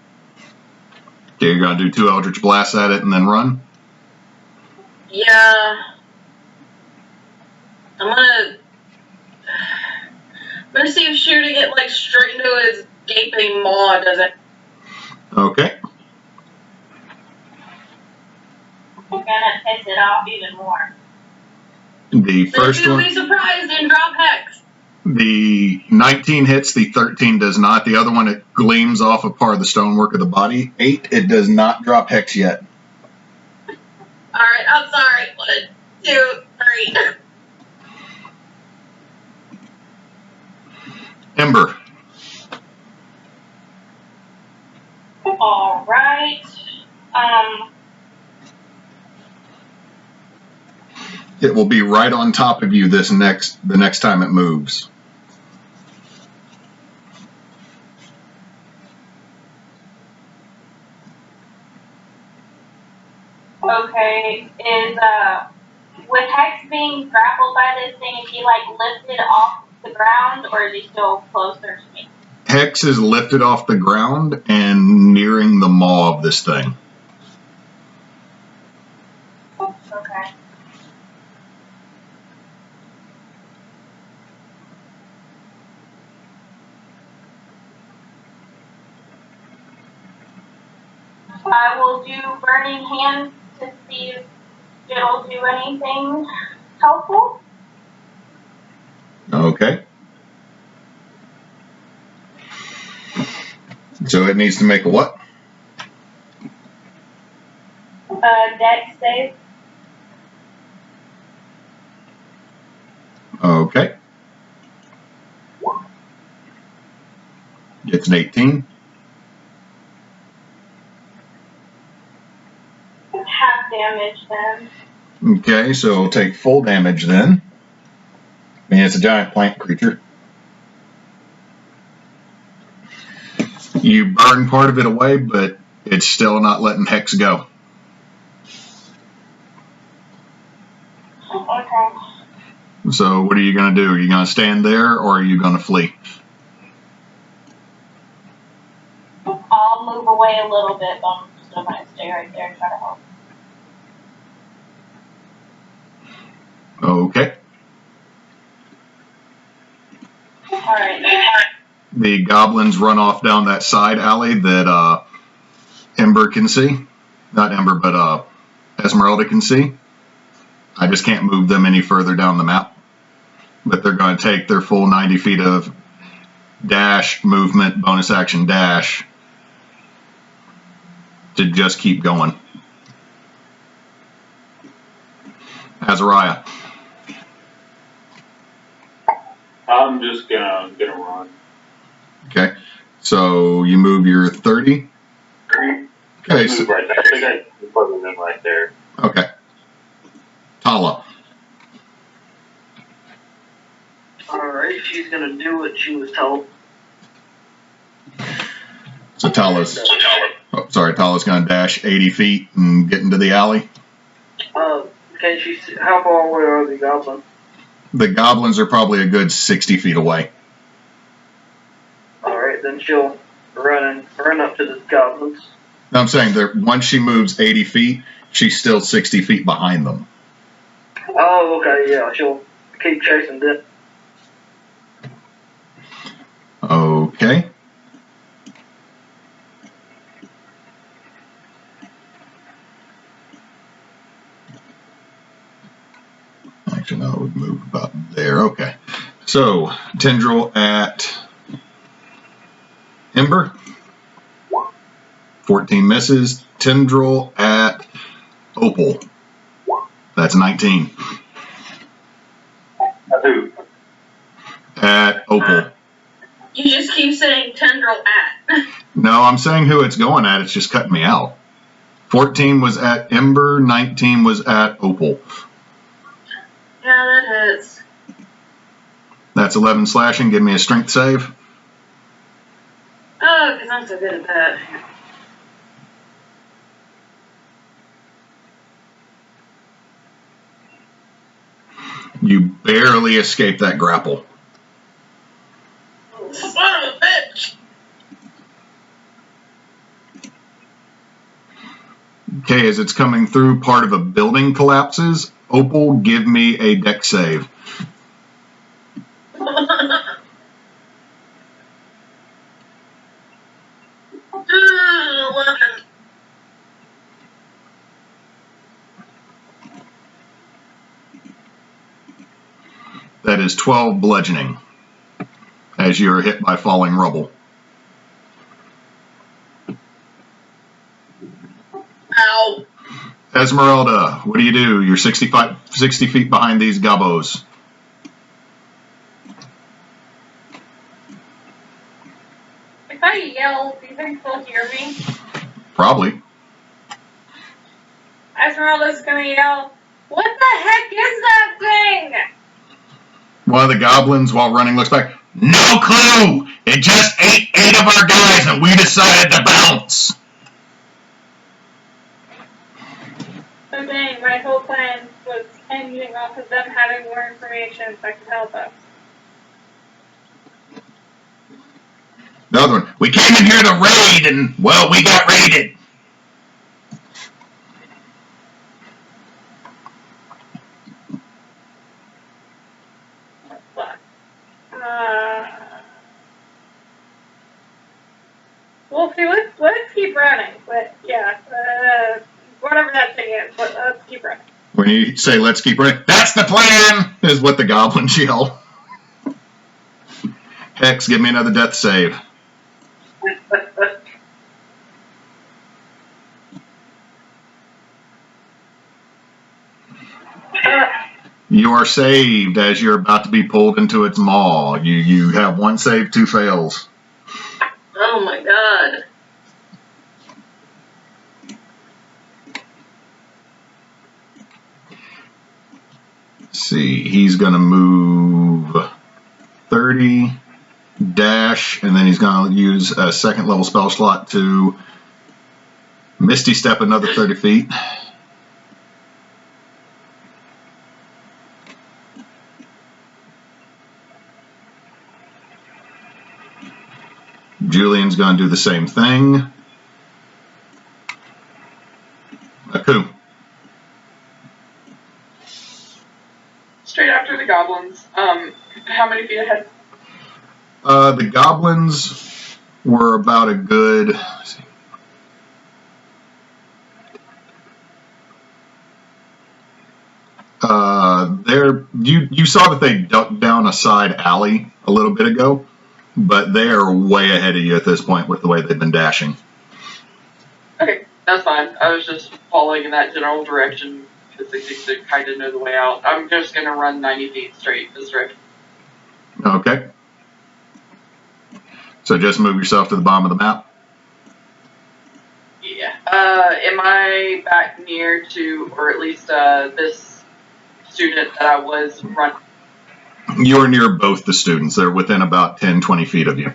Okay, you're going to do 2 Eldritch Blasts at it and then run? Yeah. I'm gonna see if shooting it like straight into his gaping maw does it. Okay. We're gonna piss it off even more. The first Maybe one, be surprised and drop Hex. the 19 hits, the 13 does not. The other one, it gleams off a part of the stonework of the body. 8, it does not drop Hex yet. Alright, I'm sorry. 1, 2, 3. Ember. Alright. It will be right on top of you the next time it moves. Okay, with Hex being grappled by this thing, is he like lifted off the ground or is he still closer to me? Hex is lifted off the ground and nearing the maw of this thing. Okay. I will do Burning Hands to see if it'll do anything helpful. Okay. So it needs to make a what? a dex save. Okay. Gets an 18. Half damage then. Okay, so take full damage then. I mean, it's a giant plant creature. You burn part of it away, but it's still not letting Hex go. Okay. So what are you going to do? Are you going to stand there or are you going to flee? I'll move away a little bit, but I'm still going to stay right there and try to help. Okay. Alright. The goblins run off down that side alley that Ember can see. Not Ember, but Esmeralda can see. I just can't move them any further down the map. But they're going to take their full 90 feet of dash, movement, bonus action dash to just keep going. Asariah. I'm just gonna run. Okay. So you move your 30. Okay. Move right there. I think I put them in right there. Okay. Tala. Alright, she's gonna do what she was told. So Tala's going to dash 80 feet and get into the alley. Can she see, how far away are the goblins? The goblins are probably a good 60 feet away. Alright, then she'll run up to the goblins. No, I'm saying that once she moves 80 feet, she's still 60 feet behind them. Oh, okay, yeah, she'll keep chasing them. Okay. Actually, no, it would move about there. Okay. So, Tendril at Ember. 14 misses. Tendril at Opal. That's 19. Who? At Opal. You just keep saying tendril at. No, I'm saying who it's going at. It's just cutting me out. 14 was at Ember. 19 was at Opal. Yeah, that hits. That's 11 slashing. Give me a strength save. Oh, because I'm so good at that. You barely escape that grapple. Son of a bitch! Okay, as it's coming through, part of a building collapses. Opal, give me a dex save. That is 12 bludgeoning as you are hit by falling rubble. Ow! Esmeralda, what do? You're 60 feet behind these gobos. If I yell, do you think they'll hear me? Probably. Esmeralda's gonna yell, "What the heck is that thing?" One of the goblins, while running, looks back. No clue! It just ate 8 of our guys and we decided to bounce. So dang, my whole plan was hinging off of them having more information that could help us. The other one, we came in here to raid and, well, we got raided. Well, see, let's keep running. But yeah, whatever that thing is, let's keep running. When you say let's keep running, that's the plan, is what the goblins yell. Hex, give me another death save. You are saved as you're about to be pulled into its maw. You have 1 save, 2 fails. Oh my god. Let's see, he's going to move 30, dash, and then he's going to use a 2nd level spell slot to Misty Step another 30 feet. Julian's going to do the same thing. Aku. Straight after the goblins. How many feet ahead? The goblins were about a good... Let's see. You saw that they ducked down a side alley a little bit ago, but they are way ahead of you at this point with the way they've been dashing. Okay, that's fine. I was just following in that general direction because I think they kind of know the way out. I'm just going to run 90 feet straight this way. Okay. So just move yourself to the bottom of the map. Yeah. Am I back near to, or at least this student that I was running? You're near both the students. They're within about 10, 20 feet of you.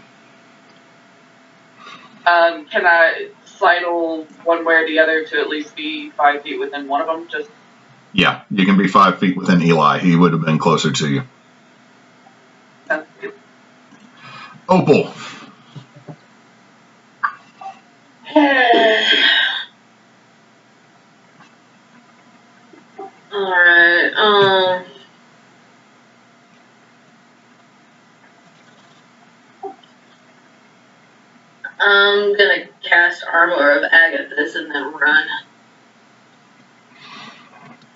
Can I sidle one way or the other to at least be 5 feet within one of them? Just Yeah, you can be 5 feet within Eli. He would have been closer to you. Opal. Alright, I'm gonna cast Armor of Agathis and then run.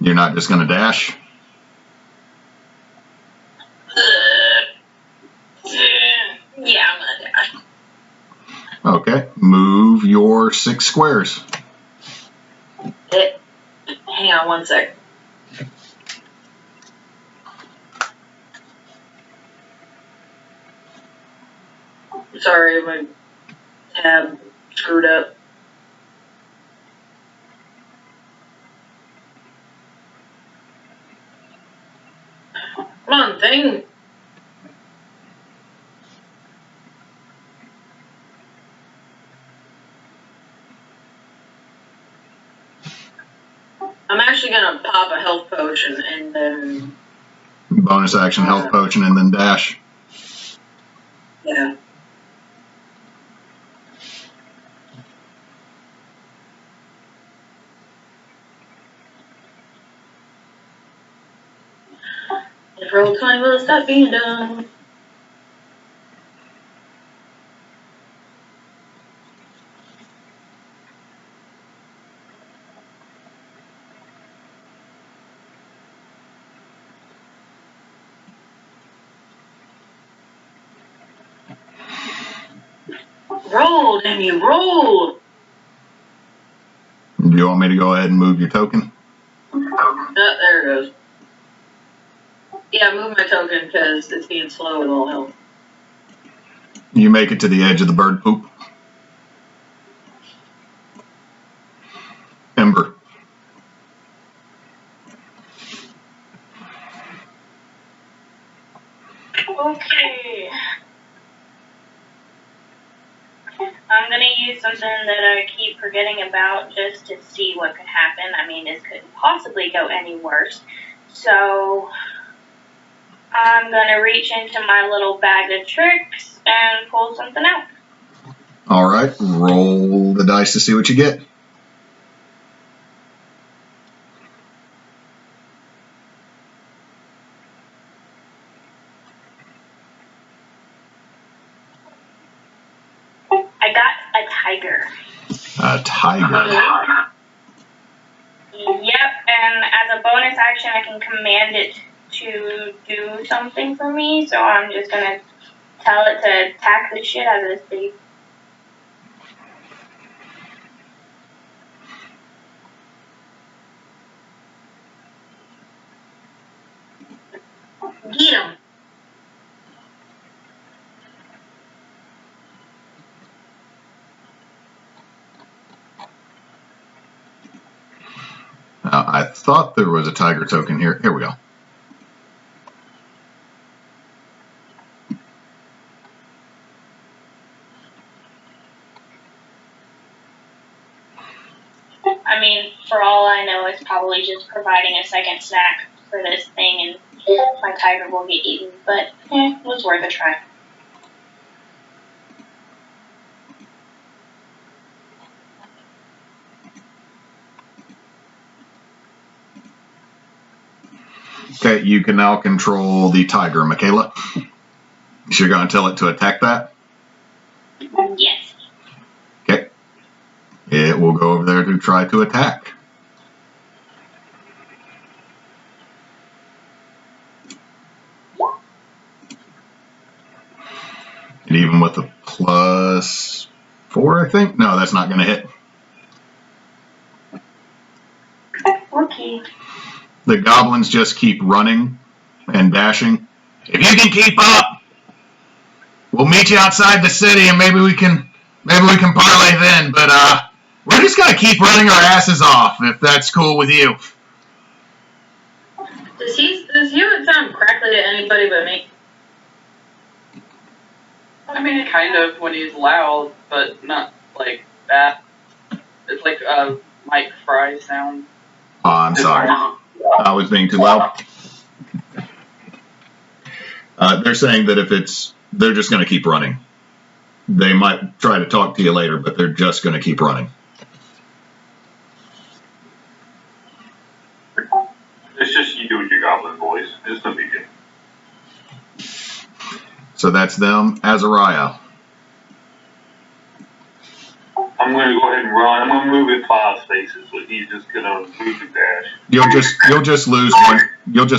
You're not just going to dash? Yeah, I'm gonna dash. Okay, move your 6 squares. Hang on 1 sec. Sorry, my tab screwed up. Come on, thing. I'm actually gonna pop a health potion and then... Bonus action, health potion, and then dash. Yeah. If roll 20 will stop being done. Roll, damn you, roll! Do you want me to go ahead and move your token? There it goes. Yeah, move my token because it's being slow with all health. You make it to the edge of the bird poop. Ember. Okay. I'm gonna use something that I keep forgetting about just to see what could happen. I mean, this couldn't possibly go any worse. So I'm gonna reach into my little bag of tricks and pull something out. Alright, roll the dice to see what you get. I got a tiger. A tiger. Yep, and as a bonus action, I can command it to do something for me, so I'm just gonna tell it to attack the shit out of this thing. I thought there was a tiger token here. Here we go. I mean, for all I know, it's probably just providing a second snack for this thing, and my tiger will get eaten. But it was worth a try. Okay, you can now control the tiger, Michaela. So you're going to tell it to attack that? Yes. Okay. It will go over there to try to attack. And even with a +4, I think? No, that's not going to hit. Okay. The goblins just keep running and dashing. If you can keep up, we'll meet you outside the city and maybe we can parlay then. But we're just gonna keep running our asses off if that's cool with you. Does he sound crackly to anybody but me? I mean, kind of when he's loud, but not like that. It's like a Mike Fry sound. Oh, I'm sorry. I was being too loud. They're saying that they're just going to keep running. They might try to talk to you later, but they're just going to keep running. It's just you with your goblin voice. It's no big deal. So that's them. Asariah. I'm going to go ahead and run. I'm going to move in 5 spaces, but he's just going to move and dash. You'll just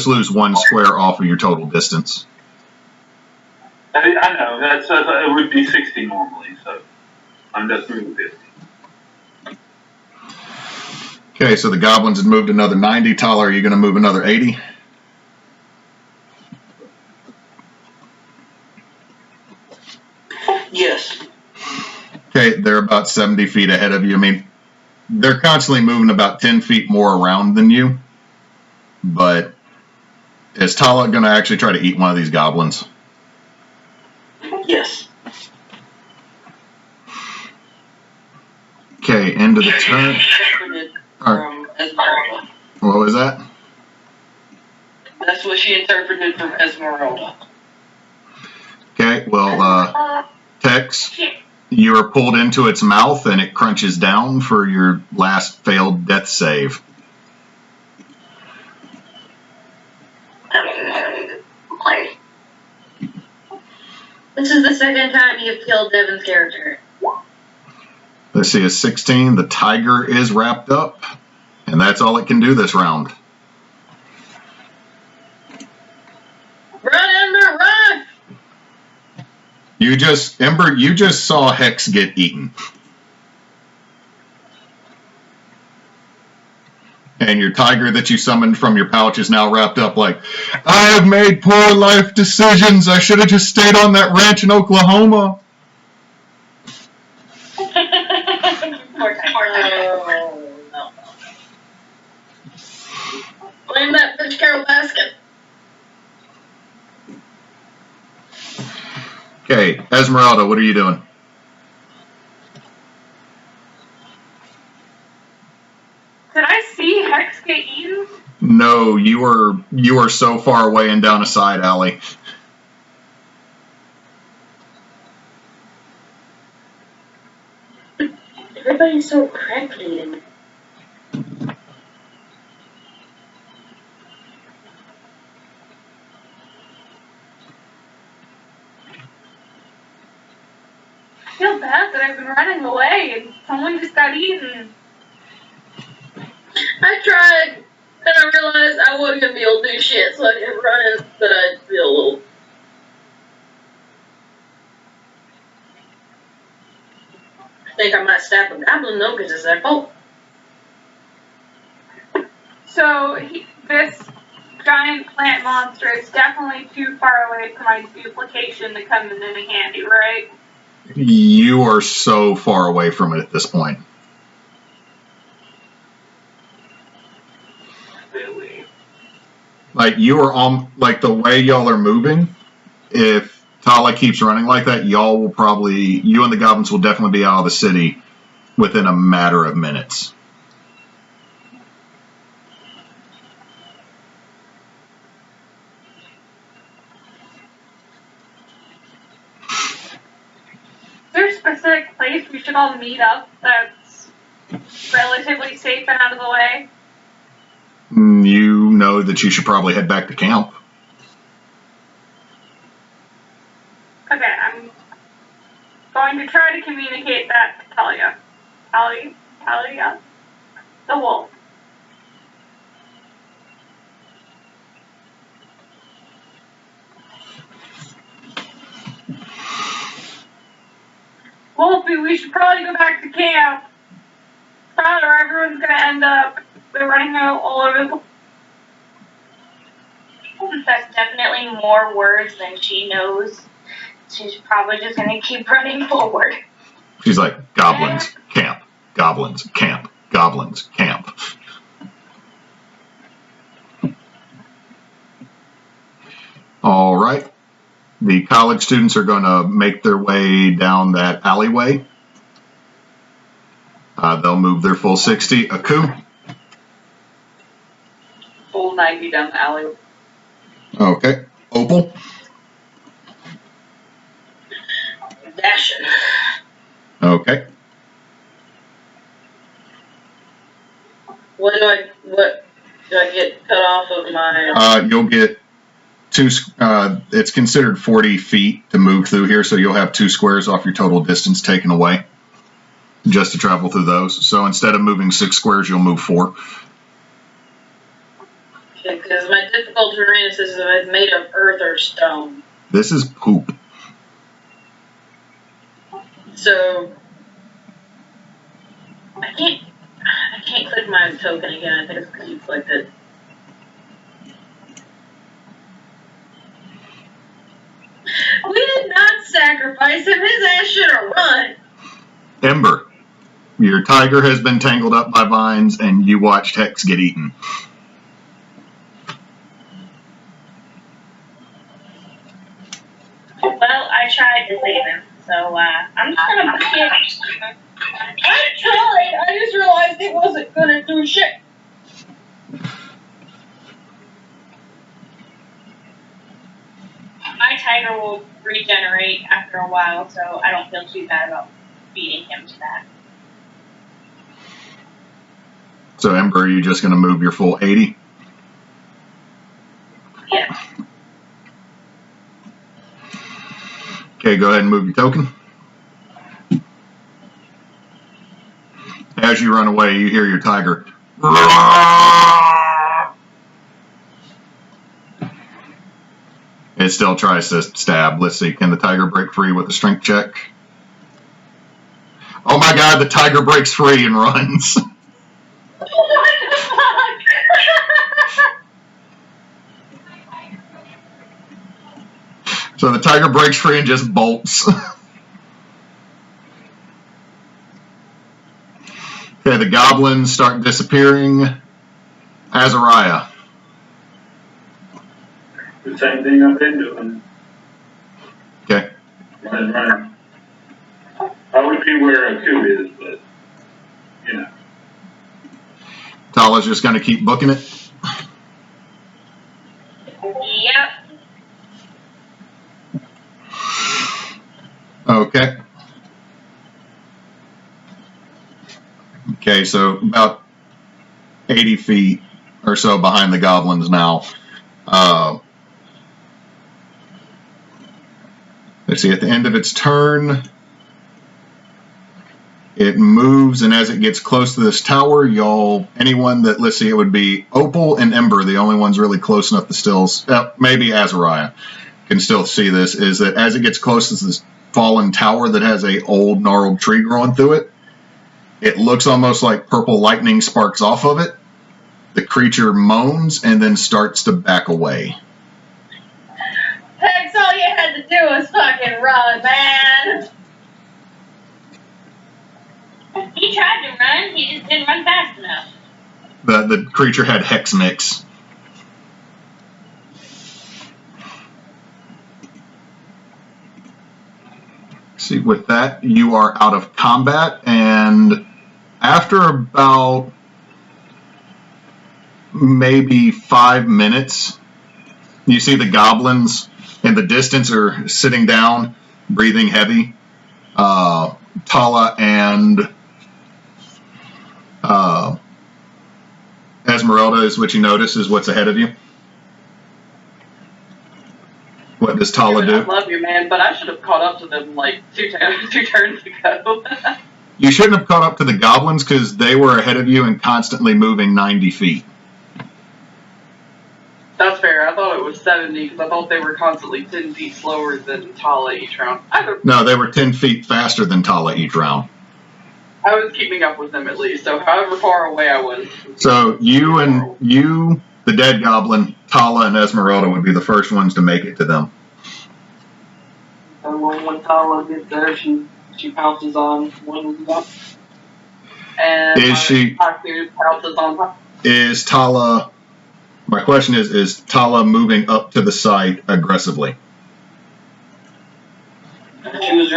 lose one square off of your total distance. I know it would be 60 normally, so I'm just moving 50. Okay, so the goblins had moved another 90. Tyler, are you going to move another 80? Yes. Okay, they're about 70 feet ahead of you. I mean, they're constantly moving about 10 feet more around than you. But is Tala going to actually try to eat one of these goblins? Yes. Okay, end of the turn. From Esmeralda. What was that? That's what she interpreted from Esmeralda. Okay, well, Tex, you are pulled into its mouth and it crunches down for your last failed death save. This is the second time you've killed Devin's character. Let's see, a 16. The tiger is wrapped up, and that's all it can do this round. Run, Ember, run! Ember, you just saw Hex get eaten. And your tiger that you summoned from your pouch is now wrapped up like, I have made poor life decisions. I should have just stayed on that ranch in Oklahoma. Oh, no. Blame that bitch Carol Baskin. Okay, Esmeralda, what are you doing? Did I see Hex get eaten? No, you are so far away and down a side alley. Everybody's so crackly to me. I feel bad that I've been running away and someone just got eaten. I tried, and I realized I wasn't going to be able to do shit, so I kept running, but I feel a little... I think I might stab a goblin, though, because it's their fault. So this giant plant monster is definitely too far away for my duplication to come in any handy, right? You are so far away from it at this point. like you are on, like the way y'all are moving, if Tala keeps running like that, y'all will probably, you and the goblins will definitely be out of the city within a matter of minutes. Is there a specific place we should all meet up that's relatively safe and out of the way? You know that you should probably head back to camp. Okay, I'm going to try to communicate that to Talia. Talia? The wolf. Wolfie, we should probably go back to camp. Or everyone's gonna end up running out all over the... That's definitely more words than she knows. She's probably just gonna keep running forward. She's like, goblins, camp, goblins, camp, goblins, camp. All right. The college students are going to make their way down that alleyway. They'll move their full 60. Aku? Full 90 down the alley. Okay. Opal? Dashing. Okay. What do I get cut off of my? You'll get two, it's considered 40 feet to move through here, so you'll have 2 squares off your total distance taken away just to travel through those. So instead of moving 6 squares, you'll move 4. Okay, because my difficult terrain is made of earth or stone. This is poop. So I can't click my token again. I think it's because you clicked it. We did not sacrifice him. His ass should have run. Ember, your tiger has been tangled up by vines, and you watched Hex get eaten. Well, I tried to save him, so I'm just gonna book it. I tried. I just realized it wasn't gonna do shit. My tiger will regenerate after a while, so I don't feel too bad about beating him to that. So Ember, are you just going to move your full 80? Yeah. Okay, go ahead and move your token. As you run away, you hear your tiger. It still tries to stab. Let's see, can the tiger break free with a strength check? Oh my god, the tiger breaks free and runs. What the fuck? So the tiger breaks free and just bolts. Okay, the goblins start disappearing. Asariah. The same thing I've been doing. Okay. Running. I would be where Aku is, but, you know. Tala's just going to keep booking it. Yep. Okay. Okay, so about 80 feet or so behind the goblins now. Let's see, at the end of its turn, it moves, and as it gets close to this tower, anyone that, let's see, it would be Opal and Ember, the only ones really close enough to still, maybe Asariah can still see this, is that as it gets close to this fallen tower that has a old gnarled tree growing through it, it looks almost like purple lightning sparks off of it. The creature moans and then starts to back away. Hex, all you had to do was fucking run, man. He tried to run, he just didn't run fast enough. The creature had Hex mix. see, with that, you are out of combat, and after about maybe 5 minutes, you see the goblins in the distance are sitting down, breathing heavy. Tala and Esmeralda is what you notice is what's ahead of you. What does Tala do? I love you, man, but I should have caught up to them like two turns ago. You shouldn't have caught up to the goblins because they were ahead of you and constantly moving 90 feet. That's fair. I thought it was 70 because I thought they were constantly 10 feet slower than Tala each round. No, they were 10 feet faster than Tala each round. I was keeping up with them at least, so however far away I was. So you, the dead goblin, Tala, and Esmeralda would be the first ones to make it to them. And when Tala gets there, she pounces on one of them. And Is pounces on top. Is Tala... My question is Tala moving up to the site aggressively? She's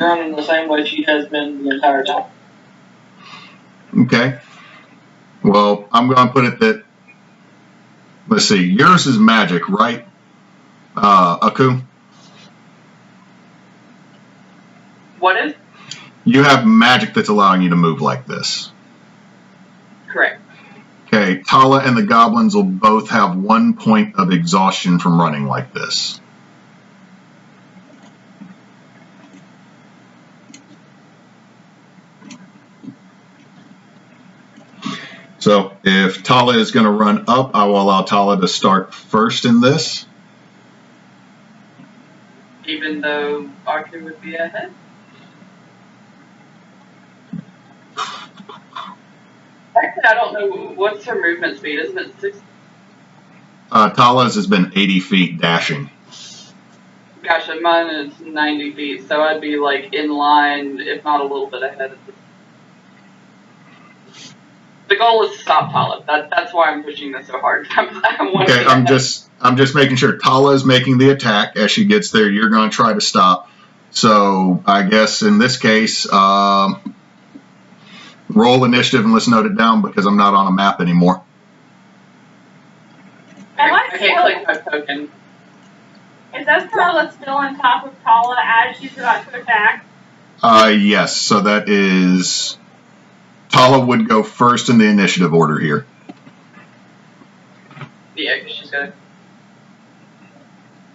running the same way she has been the entire time. Okay. Well, I'm going to put it that... Let's see. Yours is magic, right, Aku? What is? You have magic that's allowing you to move like this. Correct. Okay, Tala and the goblins will both have 1 point of exhaustion from running like this. So if Tala is going to run up, I will allow Tala to start first in this. Even though Aku would be ahead? Actually, I don't know. What's her movement speed? Isn't it 6? Tala's has been 80 feet dashing. Gotcha, mine is 90 feet, so I'd be like in line, if not a little bit ahead of the goal is to stop Tala. That's why I'm pushing this so hard. Okay, I'm just making sure Tala is making the attack. As she gets there, you're going to try to stop. So I guess in this case, roll initiative and let's note it down because I'm not on a map anymore. I can't click my token. Is Esmeralda still on top of Tala as she's about to attack? Yes, so that is... Tala would go first in the initiative order here. Yeah, because she's got...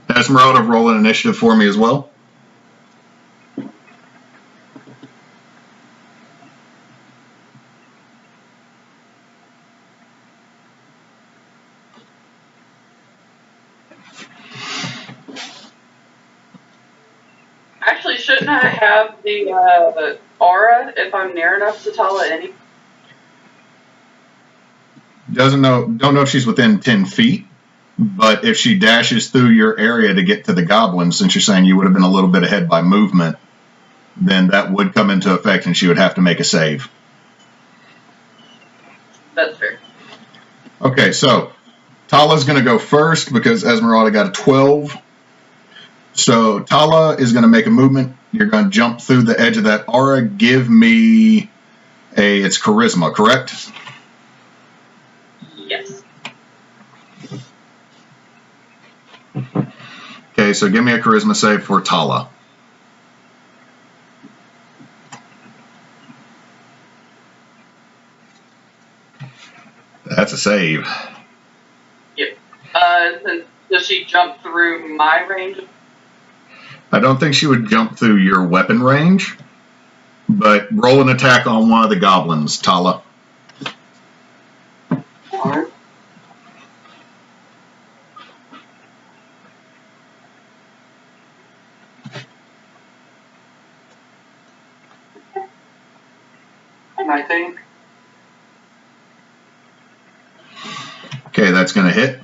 Esmeralda, roll an initiative for me as well. Actually, shouldn't I have the aura if I'm near enough to Tala anyway? Don't know if she's within 10 feet, but if she dashes through your area to get to the goblin, since you're saying you would have been a little bit ahead by movement, then that would come into effect and she would have to make a save. That's fair. Okay, so Tala's going to go first because Esmeralda got a 12. So Tala is going to make a movement. You're going to jump through the edge of that aura. Give me it's charisma, correct? Yes. Okay, so give me a charisma save for Tala. That's a save. Yep. Does she jump through my range? I don't think she would jump through your weapon range, but roll an attack on one of the goblins, Tala. Alright. I think. Okay, that's going to hit.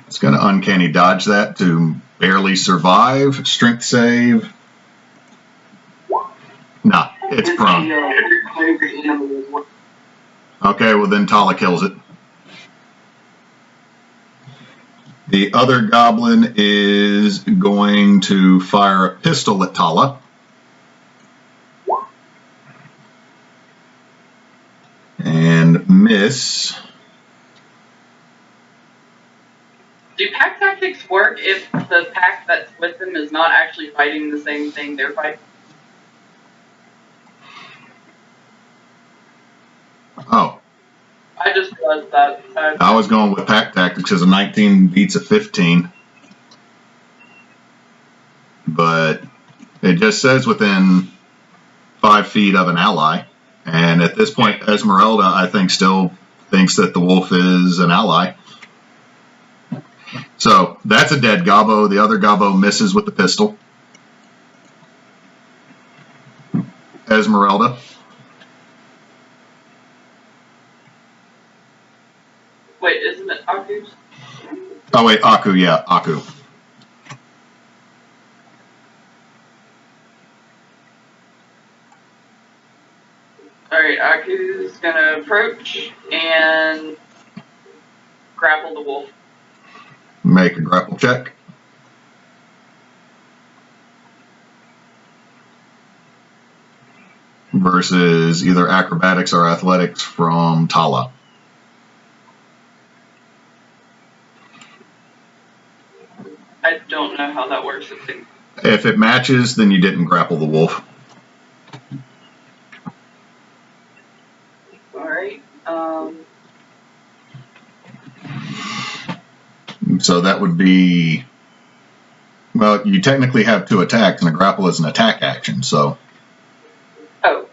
It's going to uncanny dodge that to barely survive. Strength save. Nah, it's prone. Okay, well then Tala kills it. The other goblin is going to fire a pistol at Tala. And miss. Do pack tactics work if the pack that's with them is not actually fighting the same thing they're fighting? Oh. I just realized that. I was going with pack tactics because a 19 beats a 15. But it just says within 5 feet of an ally. And at this point, Esmeralda, I think, still thinks that the wolf is an ally. So that's a dead gobbo. The other gobbo misses with the pistol. Esmeralda. Wait, isn't it Aku's? Oh, wait, Aku, yeah, Aku. Alright, Aku's gonna approach and grapple the wolf. Make a grapple check. Versus either acrobatics or athletics from Tala. I don't know how that works. If it matches, then you didn't grapple the wolf. Alright, So that would be... Well, you technically have 2 attacks, and a grapple is an attack action, so... Oh.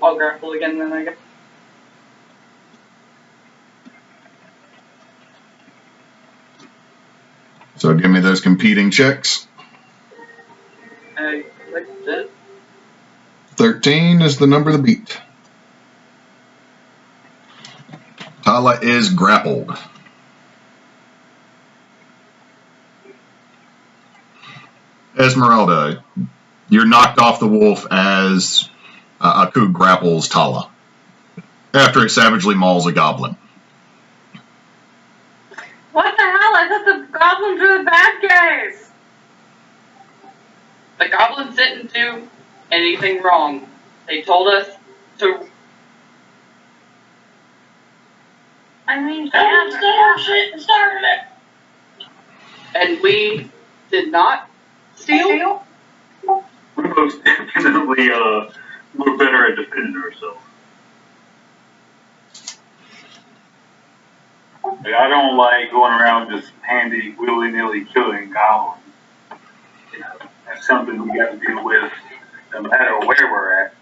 I'll grapple again then, I guess. So give me those competing checks. I clicked it. 13 is the number to beat. Tala is grappled. Esmeralda, you're knocked off the wolf as Aku grapples Tala after it savagely mauls a goblin. What the hell? I thought the goblins were the bad guys. The goblins didn't do anything wrong. They told us to... I mean, yeah, started it. And we did not steal? We most definitely we're better at defending ourselves. Like, I don't like going around just handy, willy-nilly killing goblins. You know, that's something we got to deal with no matter where we're at.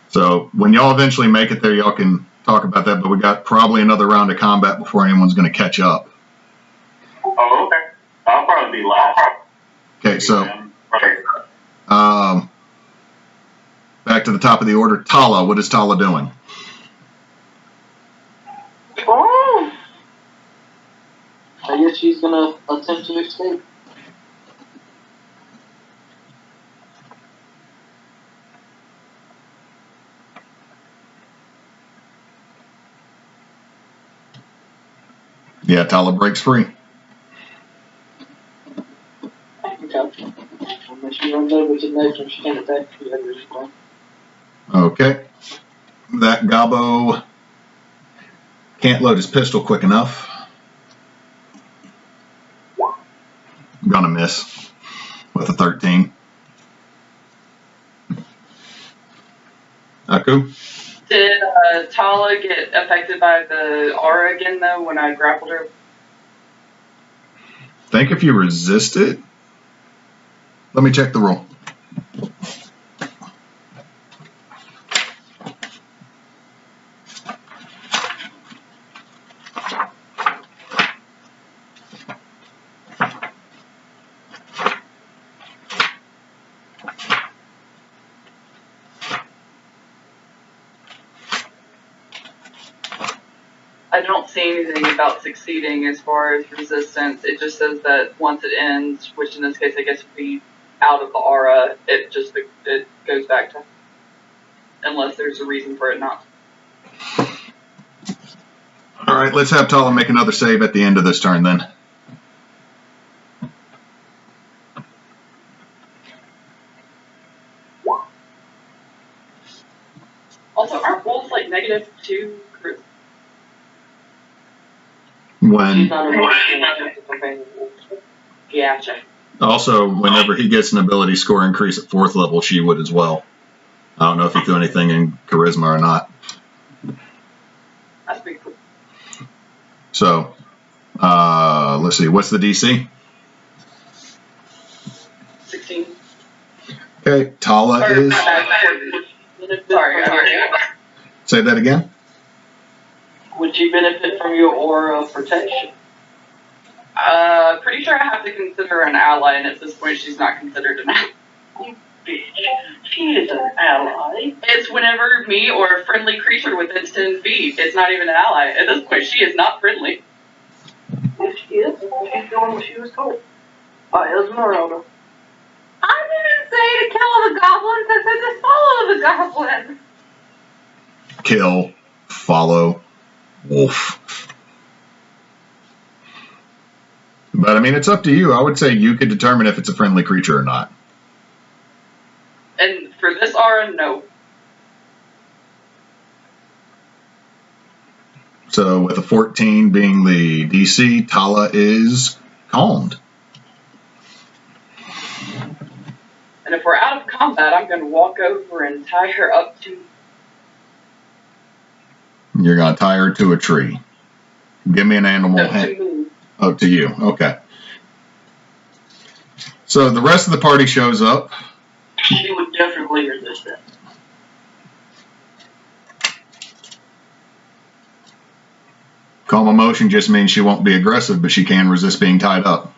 So when y'all eventually make it there, y'all can talk about that, but we got probably another round of combat before anyone's going to catch up. Oh, okay. I'll probably be last. Okay, so back to the top of the order. Tala, what is Tala doing? Oh! I guess she's gonna attempt to escape. Yeah, Tala breaks free. Okay. When she runs over to the next one, she can't attack the others. Okay. That gobbo can't load his pistol quick enough. Gonna miss with a 13. Aku? Did Tala get affected by the aura again, though, when I grappled her? I think if you resist it... Let me check the roll. I don't see anything about succeeding as far as resistance. It just says that once it ends, which in this case I guess would be out of the aura, it goes back to, unless there's a reason for it not. All right, let's have Tala make another save at the end of this turn then. Also, aren't wolves like -2 charisma? She's When not a companion wolf. Gotcha. also, whenever he gets an ability score increase at 4th level, she would as well. I don't know if he threw anything in charisma or not. That's pretty cool. So, let's see. What's the DC? 16. Okay, Tala Or, is. sorry. Say that again. Would she benefit from your aura of protection? Pretty sure I have to consider her an ally, and at this point, she's not considered an ally. You bitch. She is an ally. It's whenever me or a friendly creature within 10 feet. It's not even an ally. At this point, she is not friendly. Yes, she is. She's doing what she was told by Esmeralda. I didn't say to kill the goblins, I said to follow the goblins. Kill, follow, wolf. But I mean, it's up to you. I would say you could determine if it's a friendly creature or not. And for this aura, no. So with a 14 being the DC, Tala is calmed. And if we're out of combat, I'm going to walk over and tie her up to... You're going to tie her to a tree. Give me an animal. to move. Oh, to you. Okay. So the rest of the party shows up. She would definitely resist that. Calm emotion just means she won't be aggressive, but she can resist being tied up.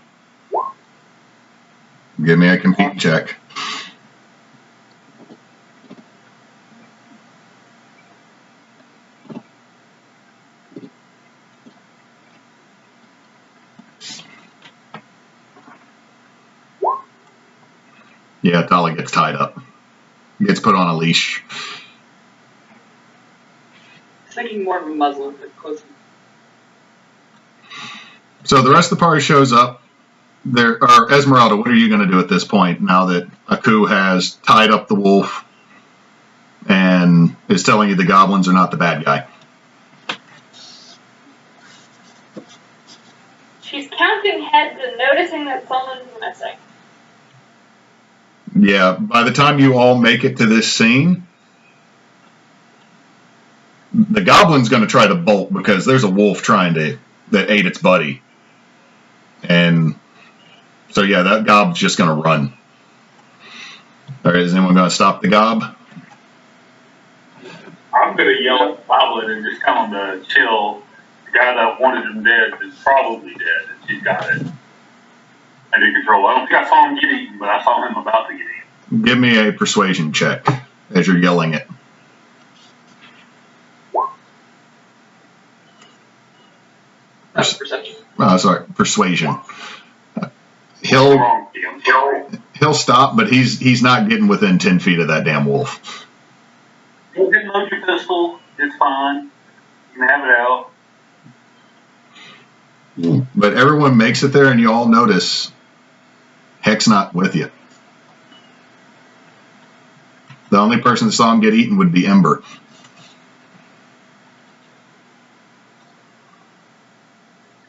Give me a compete check. Yeah, Tala gets tied up. Gets put on a leash. I was thinking more of a muzzle, but close. So the rest of the party shows up. Esmeralda, what are you going to do at this point now that Aku has tied up the wolf and is telling you the goblins are not the bad guy? She's counting heads and noticing that someone's missing. Yeah, by the time you all make it to this scene, the goblin's going to try to bolt because there's a wolf that ate its buddy. And so, yeah, that gob's just going to run. All right, is anyone going to stop the gob? I'm going to yell at the goblin and just tell him to chill. The guy that wanted him dead is probably dead, and she's got it under control. I don't think I saw him get eaten, but I saw him about to get eaten. Give me a persuasion check as you're yelling it. That's perception. Sorry, persuasion. Wrong, DM. He'll stop, but he's not getting within 10 feet of that damn wolf. You can load your pistol. It's fine. You can have it out. But everyone makes it there, and you all notice Heck's not with you. The only person that saw him get eaten would be Ember.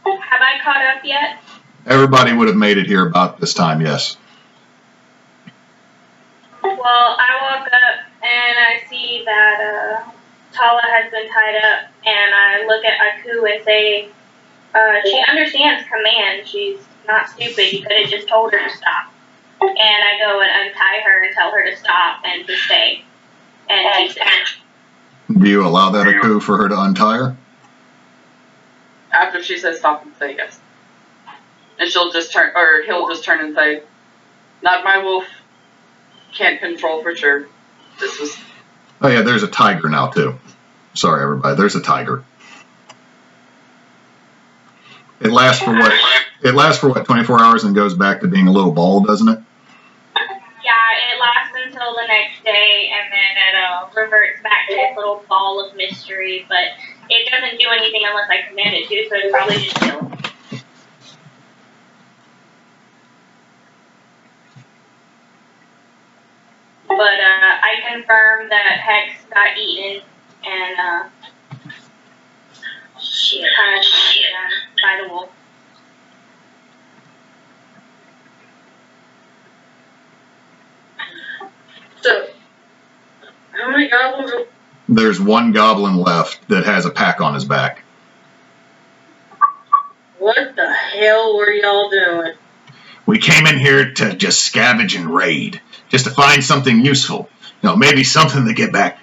Have I caught up yet? Everybody would have made it here about this time, yes. Well, I walk up and I see that Tala has been tied up, and I look at Aku and say, she understands command. She's not stupid. You could have just told her to stop. And I go and untie her and tell her to stop and to stay. And she says, Do you allow that Aku for her to untie her? After she says stop and say yes. And he'll just turn and say, not my wolf. Can't control for sure. This was... Oh yeah, there's a tiger now too. Sorry everybody, there's a tiger. It lasts for what? 24 hours and goes back to being a little ball, doesn't it? yeah, it lasts until the next day, and then it reverts back to its little ball of mystery, but it doesn't do anything unless I command it to, so it's probably just chill. But I confirm that Hex got eaten and kind of by the wolf. So, how many goblins are... There's one goblin left that has a pack on his back. What the hell were y'all doing? We came in here to just scavenge and raid, just to find something useful. You know, maybe something to get back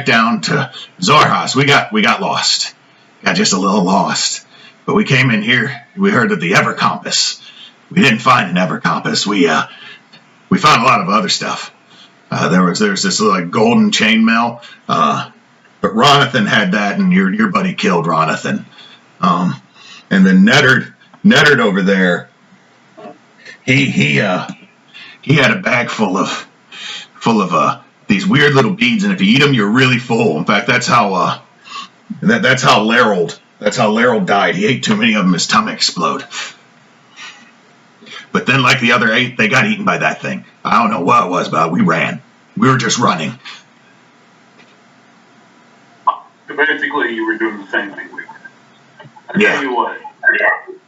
down to Zorhas. We got lost. Got just a little lost. But we came in here, we heard of the Ever Compass. We didn't find an Ever Compass. We found a lot of other stuff. There's this like golden chainmail. But Ronathan had that, and your buddy killed Ronathan. And then Nettard over there, he had a bag full of these weird little beads, and if you eat them, you're really full. In fact, that's how Larold died. He ate too many of them, his stomach exploded. But then, like the other 8, they got eaten by that thing. I don't know what it was, but we ran. We were just running. So basically, you were doing the same thing we were. I'll Yeah. tell you what.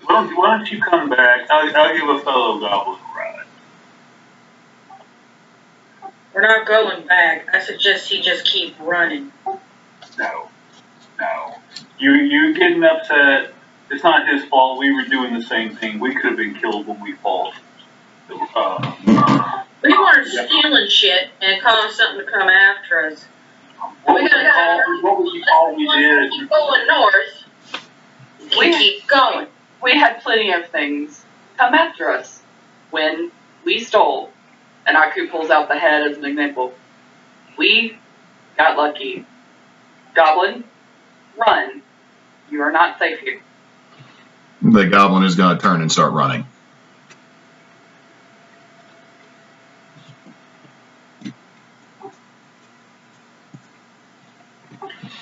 Why don't you come back? I'll give a fellow goblin a ride. We're not going back. I suggest he just keep running. No. You getting upset. It's not his fault. We were doing the same thing. We could have been killed when we fought. We weren't stealing shit and causing something to come after us. What was you call we did? Keep going north. We keep going. We had plenty of things come after us when we stole. And Aku pulls out the head as an example. We got lucky. Goblin, run. You are not safe here. The goblin is going to turn and start running.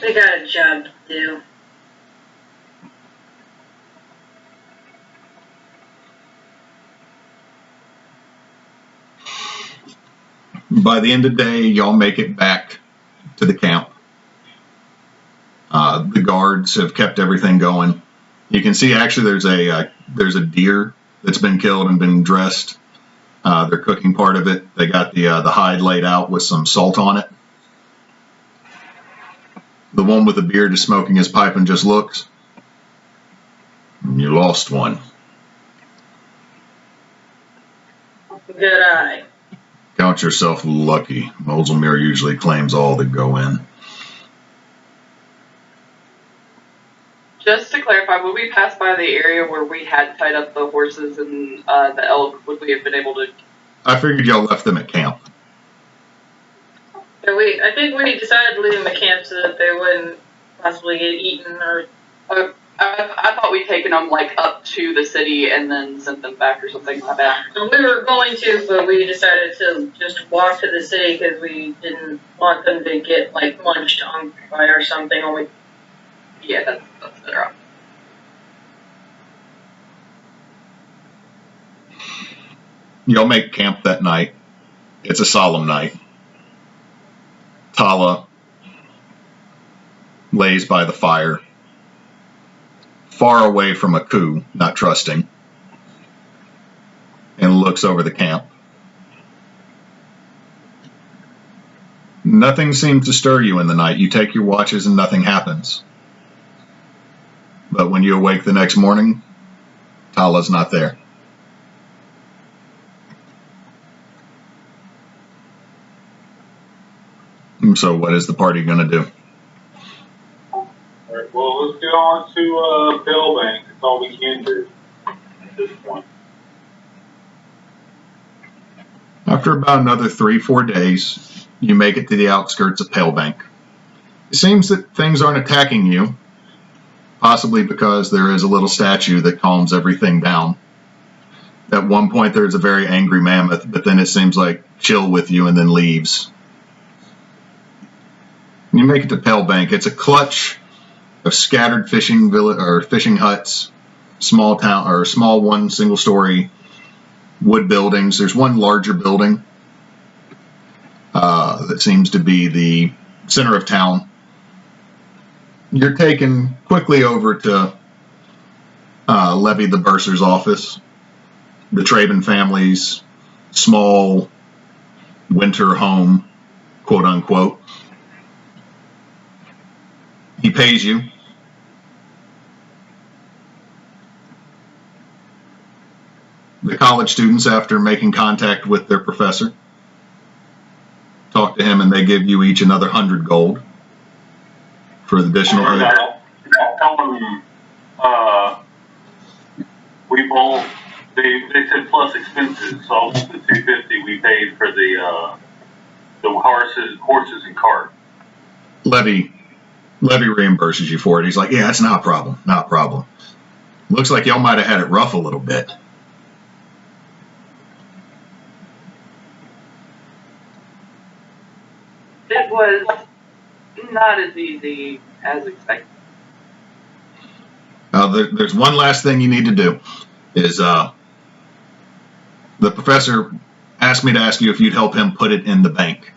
We got a job to do. By the end of the day, y'all make it back to the camp. The guards have kept everything going. You can see actually there's a deer that's been killed and been dressed. They're cooking part of it. They got the hide laid out with some salt on it. The one with the beard is smoking his pipe and just looks. You lost one. Good eye. Count yourself lucky. Mozelmere usually claims all that go in. Just to clarify, would we pass by the area where we had tied up the horses and the elk? Would we have been able to? I figured y'all left them at camp. Yeah, I think we decided to leave them at camp so that they wouldn't possibly get eaten or... I thought we'd taken them like up to the city and then sent them back or something like that. We were going to, but we decided to just walk to the city because we didn't want them to get like munched on by or something. Yeah, that's better off. Y'all make camp that night. It's a solemn night. Tala lays by the fire, far away from Aku, not trusting, and looks over the camp. Nothing seems to stir you in the night. You take your watches and nothing happens. But when you awake the next morning, Tala's not there. So what is the party going to do? Alright, well, let's get on to Bellbank. That's all we can do at this point. After about another 3-4 days, you make it to the outskirts of Palebank. It seems that things aren't attacking you, possibly because there is a little statue that calms everything down. At one point there's a very angry mammoth, but then it seems like chill with you and then leaves. You make it to Palebank. It's a clutch of scattered fishing huts, small town or small one single-story wood buildings. There's one larger building that seems to be the center of town. you're taken quickly over to Levy the Bursar's office, the Traven family's small winter home, quote unquote. He pays you. The college students, after making contact with their professor, talk to him and they give you each another 100 gold for the additional. We both, they said plus expenses, so the 250 we paid for the horses and cart. Levy reimburses you for it. He's like, yeah, it's not a problem, not a problem. Looks like y'all might have had it rough a little bit. It was not as easy as expected. There's one last thing you need to do. Is the professor asked me to ask you if you'd help him put it in the bank.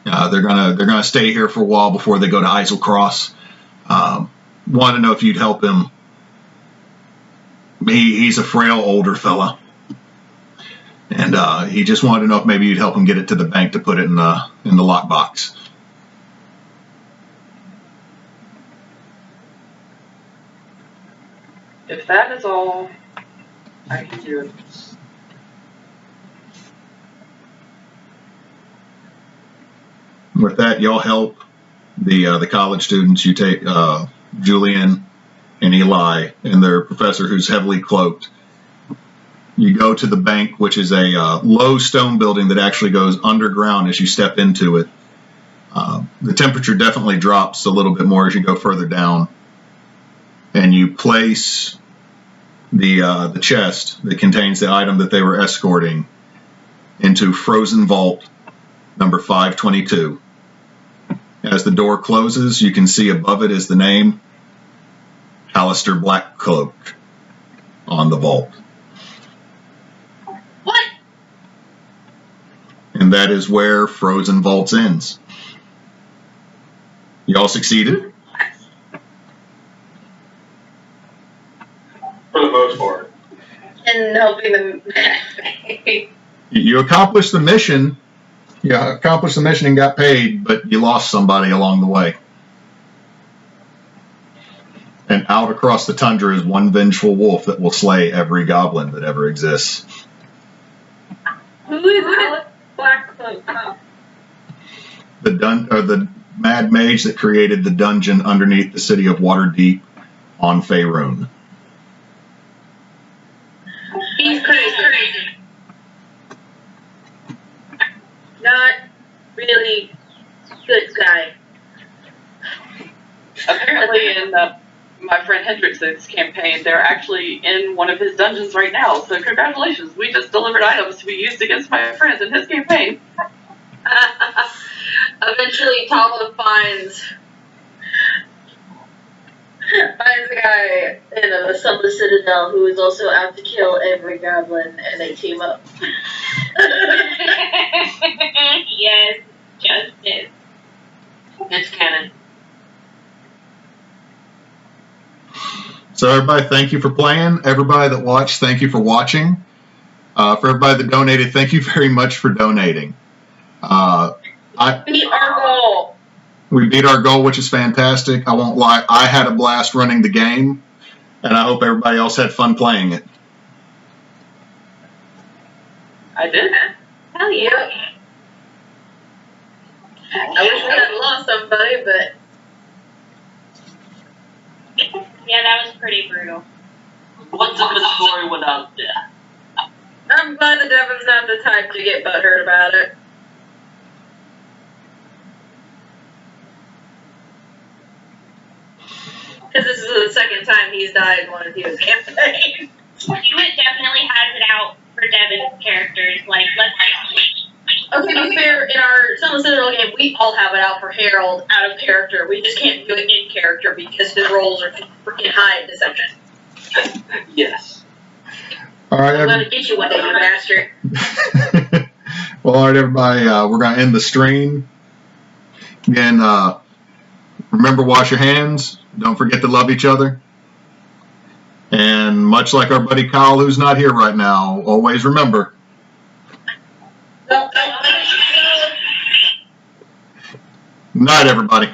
They're gonna stay here for a while before they go to Eiselcross. Want to know if you'd help him. He's a frail older fella, and he just wanted to know if maybe you'd help him get it to the bank to put it in the lockbox. If that is all, I can do it. With that, y'all help the college students. You take Julian and Eli and their professor, who's heavily cloaked. You go to the bank, which is a low stone building that actually goes underground as you step into it. The temperature definitely drops a little bit more as you go further down, and you place the chest that contains the item that they were escorting into Frozen Vault number 522. As the door closes, you can see above it is the name Alistair Blackcloak on the vault. What? And that is where Frozen Vaults ends. Y'all succeeded? For the most part. And helping them. You accomplished the mission. You accomplished the mission and got paid, but you lost somebody along the way. And out across the tundra is one vengeful wolf that will slay every goblin that ever exists. Who is Blackcloak? The mad mage that created the dungeon underneath the city of Waterdeep on Faerun. He's crazy. Not really good guy. Apparently, in my friend Hendrickson's campaign, they're actually in one of his dungeons right now. So congratulations, we just delivered items to be used against my friends in his campaign. Eventually, Tala finds a guy in a Summer Citadel who is also out to kill every goblin, and they team up. Yes, justice. It's canon. So everybody, thank you for playing. Everybody that watched, thank you for watching. For everybody that donated, thank you very much for donating. Beat our goal. We beat our goal, which is fantastic. I won't lie. I had a blast running the game, and I hope everybody else had fun playing it. I did. Hell yeah. I wish we hadn't lost somebody, but... Yeah, that was pretty brutal. What's up the story without death? I'm glad that Devin's not the type to get butthurt about it. Because this is the second time he's died in one of his campaigns. Hewitt definitely has it out for Devin's characters. Like, let's Okay, to be fair, in our Summer Citadel game, we all have it out for Harold out of character. We just can't do it in character because his rolls are freaking high in deception. Yes. All right, I'm going to get you one day, you bastard. Well, all right, everybody, we're going to end the stream. Again, Remember, wash your hands. Don't forget to love each other. And much like our buddy Kyle, who's not here right now, always remember. Night, everybody.